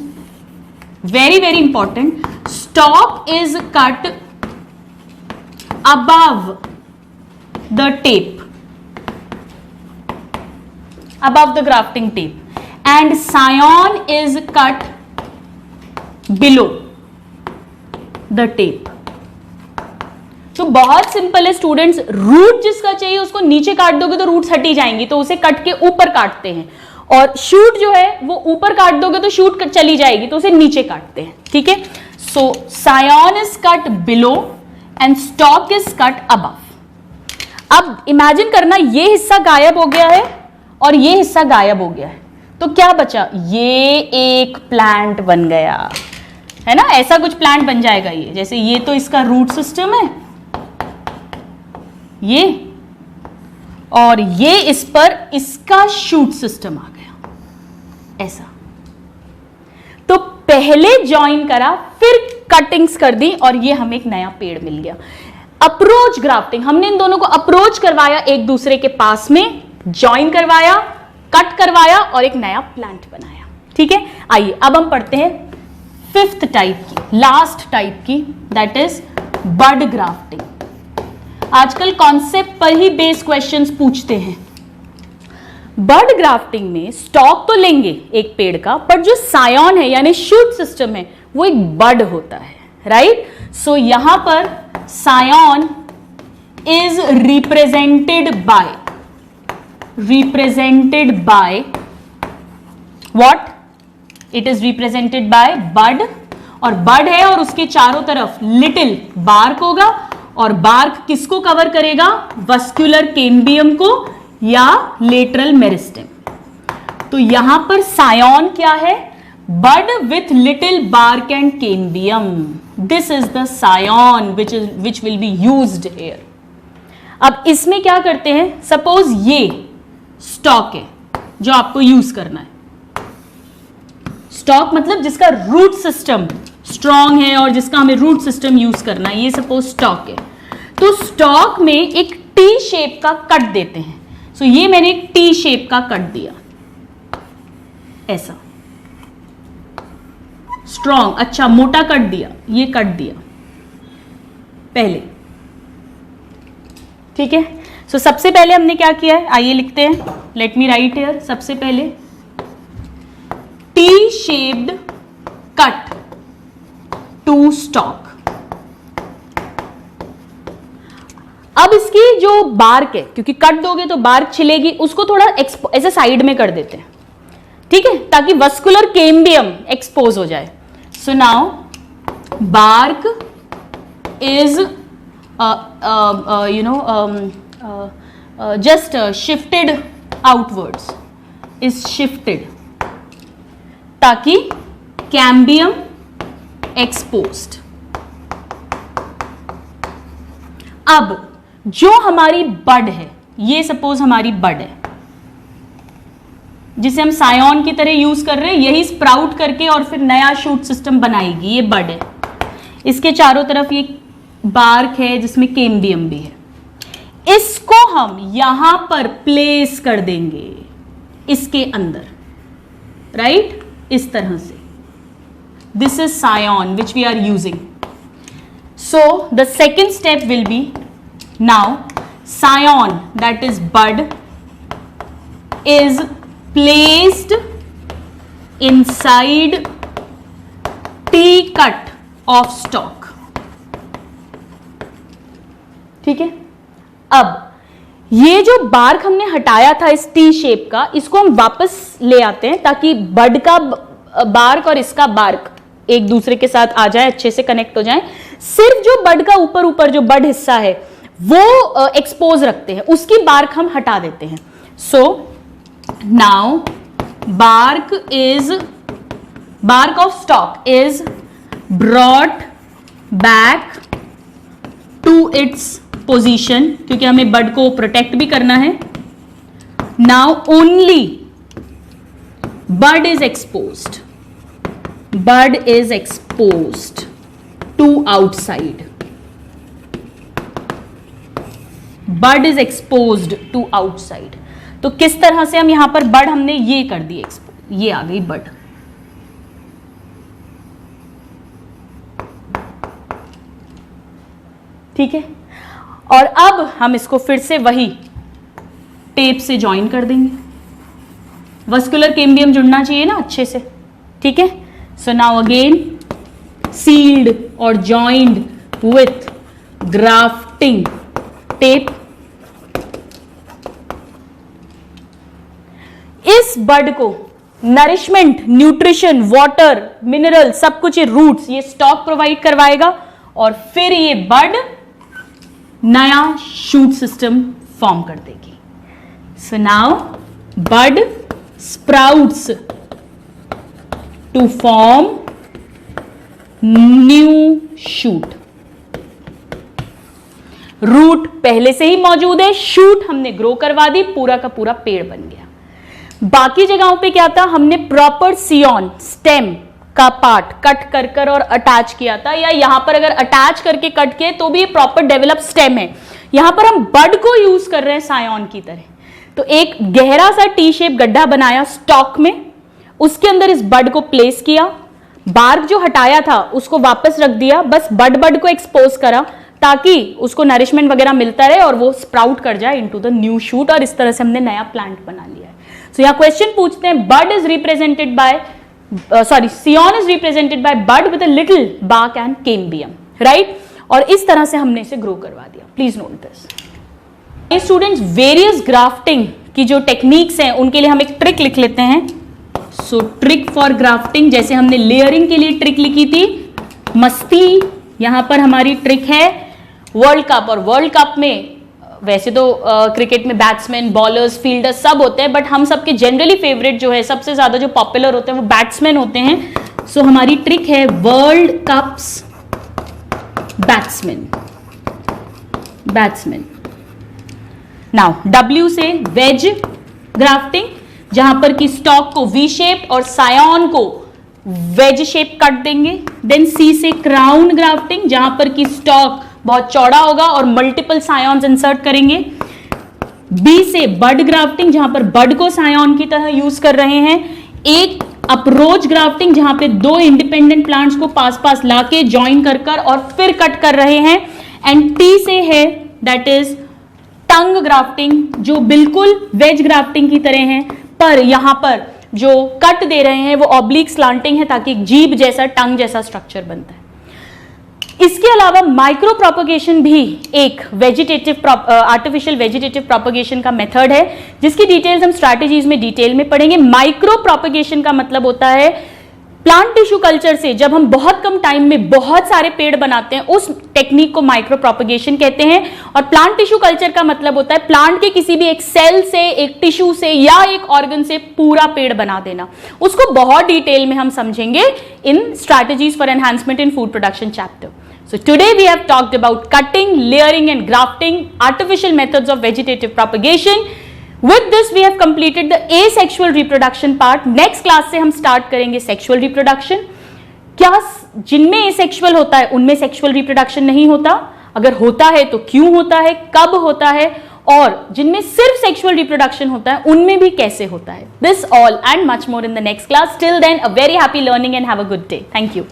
very very important, stock is cut above the tape, above the grafting tape, and scion is cut below the tape. तो बहुत सिंपल है स्टूडेंट्स, रूट जिसका चाहिए उसको नीचे काट दोगे तो रूट्स हट ही जाएंगी, तो उसे कट के ऊपर काटते हैं। और शूट जो है वो ऊपर काट दोगे तो शूट चली जाएगी, तो उसे नीचे काटते हैं, ठीक है। So scion is cut below and stock is cut above. अब इमेजिन करना, ये हिस्सा गायब हो गया है और ये हिस्सा गायब हो गया है, तो क्या बचा, ये एक प्लांट बन गया है ना, ऐसा कुछ प्लांट बन जाएगा ये। जैसे ये तो इसका रूट सिस्टम है, ये, और ये इस पर इसका शूट सिस्टम आ गया, ऐसा। तो पहले ज्वाइन करा, फिर कटिंग्स कर दी, और ये हमें एक नया पेड़ मिल गया। अप्रोच ग्राफ्टिंग, हमने इन दोनों को अप्रोच करवाया, एक दूसरे के पास में ज्वाइन करवाया, कट करवाया और एक नया प्लांट बनाया, ठीक है। आइए अब हम पढ़ते हैं फिफ्थ टाइप की, लास्ट टाइप की, दैट इज बड ग्राफ्टिंग। आजकल कॉन्सेप्ट पर ही बेस क्वेश्चंस पूछते हैं। बड ग्राफ्टिंग में स्टॉक तो लेंगे एक पेड़ का, पर जो सायन है यानी शूट सिस्टम है वो एक बड होता है, राइट। सो यहां पर scion is represented by what, it is represented by bud, और बड है और उसके चारों तरफ लिटिल बार्क होगा, और बार्क किसको कवर करेगा, वस्कुलर कैम्बियम को या लेटरल मेरिस्टेम। तो यहां पर सायन क्या है, bud with little bark and cambium, this is the scion which will be used here. अब इसमें क्या करते हैं, सपोज ये स्टॉक है जो आपको यूज करना है, स्टॉक मतलब जिसका रूट सिस्टम स्ट्रॉन्ग है और जिसका हमें रूट सिस्टम यूज करना है, ये सपोज स्टॉक है। तो स्टॉक में एक टी शेप का कट देते हैं। सो ये मैंने एक टी शेप का कट दिया, ऐसा स्ट्रॉन्ग, अच्छा मोटा कट दिया, ये कट दिया पहले, ठीक है। सो सबसे पहले हमने क्या किया है, आइए लिखते हैं, लेट मी राइट हियर। सबसे पहले T shaped cut to stock. अब इसकी जो बार्क है, क्योंकि कट दोगे तो बार्क छिलेगी, उसको थोड़ा ऐसे साइड में कर देते हैं, ठीक है, ताकि वस्कुलर कैम्बियम एक्सपोज हो जाए. So now bark is just shifted outwards, is shifted ताकि कैम्बियम एक्सपोज्ड. अब जो हमारी बड है, ये सपोज हमारी बड है जिसे हम सायोन की तरह यूज कर रहे हैं, यही स्प्राउट करके और फिर नया शूट सिस्टम बनाएगी. ये बड है, इसके चारों तरफ ये बार्क है जिसमें कैम्बियम भी है. इसको हम यहां पर प्लेस कर देंगे इसके अंदर, राइट, इस तरह से. This is scion which we are using. So the second step will be now scion that is bud is placed inside T cut of stalk. ठीक है. अब ये जो बार्क हमने हटाया था इस टी शेप का, इसको हम वापस ले आते हैं ताकि बड का बार्क और इसका बार्क एक दूसरे के साथ आ जाए, अच्छे से कनेक्ट हो जाए. सिर्फ जो बड का ऊपर ऊपर जो बड हिस्सा है वो एक्सपोज रखते हैं, उसकी बार्क हम हटा देते हैं. सो now bark of stalk is brought back to its position, क्योंकि हमें बड को प्रोटेक्ट भी करना है. now only bud is exposed to outside. bud is exposed to outside. तो किस तरह से हम यहां पर बड हमने ये कर दी एक्सपोज, ये आ गई बड. ठीक है. और अब हम इसको फिर से वही टेप से ज्वाइन कर देंगे. वस्कुलर कैम्बियम जुड़ना चाहिए ना अच्छे से. ठीक है. सो नाउ अगेन सील्ड और ज्वाइंड विथ ग्राफ्टिंग टेप. इस बड को नरिशमेंट, न्यूट्रिशन, वाटर, मिनरल, सब कुछ, ये रूट्स, ये स्टॉक प्रोवाइड करवाएगा और फिर ये बड नया शूट सिस्टम फॉर्म कर देगी. So now bud sprouts to form new shoot. Root पहले से ही मौजूद है, शूट हमने ग्रो करवा दी, पूरा का पूरा पेड़ बन गया. बाकी जगहों पे क्या था, हमने प्रॉपर सियोन स्टेम का पार्ट कट कर कर और अटैच किया था, या यहां पर अगर अटैच करके कट किए तो भी ये प्रॉपर डेवलप स्टेम है. यहां पर हम बड को यूज कर रहे हैं सायोन की तरह. तो एक गहरा सा टी शेप गड्ढा बनाया स्टॉक में, उसके अंदर इस बड को प्लेस किया, बार्क जो हटाया था उसको वापस रख दिया, बस बड को एक्सपोज करा ताकि उसको नरिशमेंट वगैरह मिलता रहे और वो स्प्राउट कर जाए इनटू द न्यू शूट. और इस तरह से हमने नया प्लांट बना लिया है. So, यहाँ क्वेश्चन पूछते हैं, bud is represented by scion is represented by bud with a little bark and cambium, right. और इस तरह से हमने इसे ग्रो करवा दिया. Please note this. Students, various grafting की जो टेक्निक्स हैं उनके लिए हम एक ट्रिक लिख लेते हैं. सो ट्रिक फॉर ग्राफ्टिंग, जैसे हमने लेयरिंग के लिए ट्रिक लिखी थी मस्ती, यहां पर हमारी ट्रिक है वर्ल्ड कप. और वर्ल्ड कप में वैसे तो क्रिकेट में बैट्समैन, बॉलर्स, फील्डर्स सब होते हैं, बट हम सबके जनरली फेवरेट जो है, सबसे ज्यादा जो पॉपुलर होते हैं वो बैट्समैन होते हैं. सो हमारी ट्रिक है world cups batsman. Now W से वेज ग्राफ्टिंग, जहां पर कि स्टॉक को वी शेप और सायोन को वेज शेप कट देंगे. देन C से क्राउन ग्राफ्टिंग, जहां पर कि स्टॉक बहुत चौड़ा होगा और मल्टीपल सायोन्स इंसर्ट करेंगे. B से बड ग्राफ्टिंग, जहां पर बड को सायोन की तरह यूज कर रहे हैं. एक अप्रोच ग्राफ्टिंग, जहां पे दो इंडिपेंडेंट प्लांट्स को पास पास लाके ज्वाइन कर कर और फिर कट कर रहे हैं. एंड T से है दैट इज टंग ग्राफ्टिंग, जो बिल्कुल वेज ग्राफ्टिंग की तरह है, पर यहां पर जो कट दे रहे हैं वो ऑब्लिक स्लांटिंग है ताकि जीभ जैसा, टंग जैसा स्ट्रक्चर बनता है. इसके अलावा माइक्रो प्रोपगेशन भी एक वेजिटेटिव आर्टिफिशियल वेजिटेटिव प्रोपगेशन का मेथड है, जिसकी डिटेल्स हम स्ट्रैटेजीज में डिटेल में पढ़ेंगे। माइक्रो प्रोपगेशन का मतलब होता है प्लांट टिश्यू कल्चर से जब हम बहुत कम टाइम में बहुत सारे पेड़ बनाते हैं, उस टेक्निक को माइक्रो प्रोपगेशन कहते हैं। और प्लांट टिश्यू कल्चर का मतलब होता है प्लांट के किसी भी एक सेल से, एक टिश्यू से या एक ऑर्गन से पूरा पेड़ बना देना। उसको बहुत डिटेल में हम समझेंगे in strategies for enhancement in food production chapter. So today we have talked about cutting, layering and grafting, artificial methods of vegetative propagation. With this we have completed the asexual reproduction part. Next class से हम start करेंगे sexual reproduction. क्या जिनमें asexual होता है उनमें sexual reproduction नहीं होता? अगर होता है तो क्यों होता है, कब होता है, और जिनमें सिर्फ sexual reproduction होता है उनमें भी कैसे होता है? This all and much more in the next class. Till then, a very happy learning and have a good day. Thank you.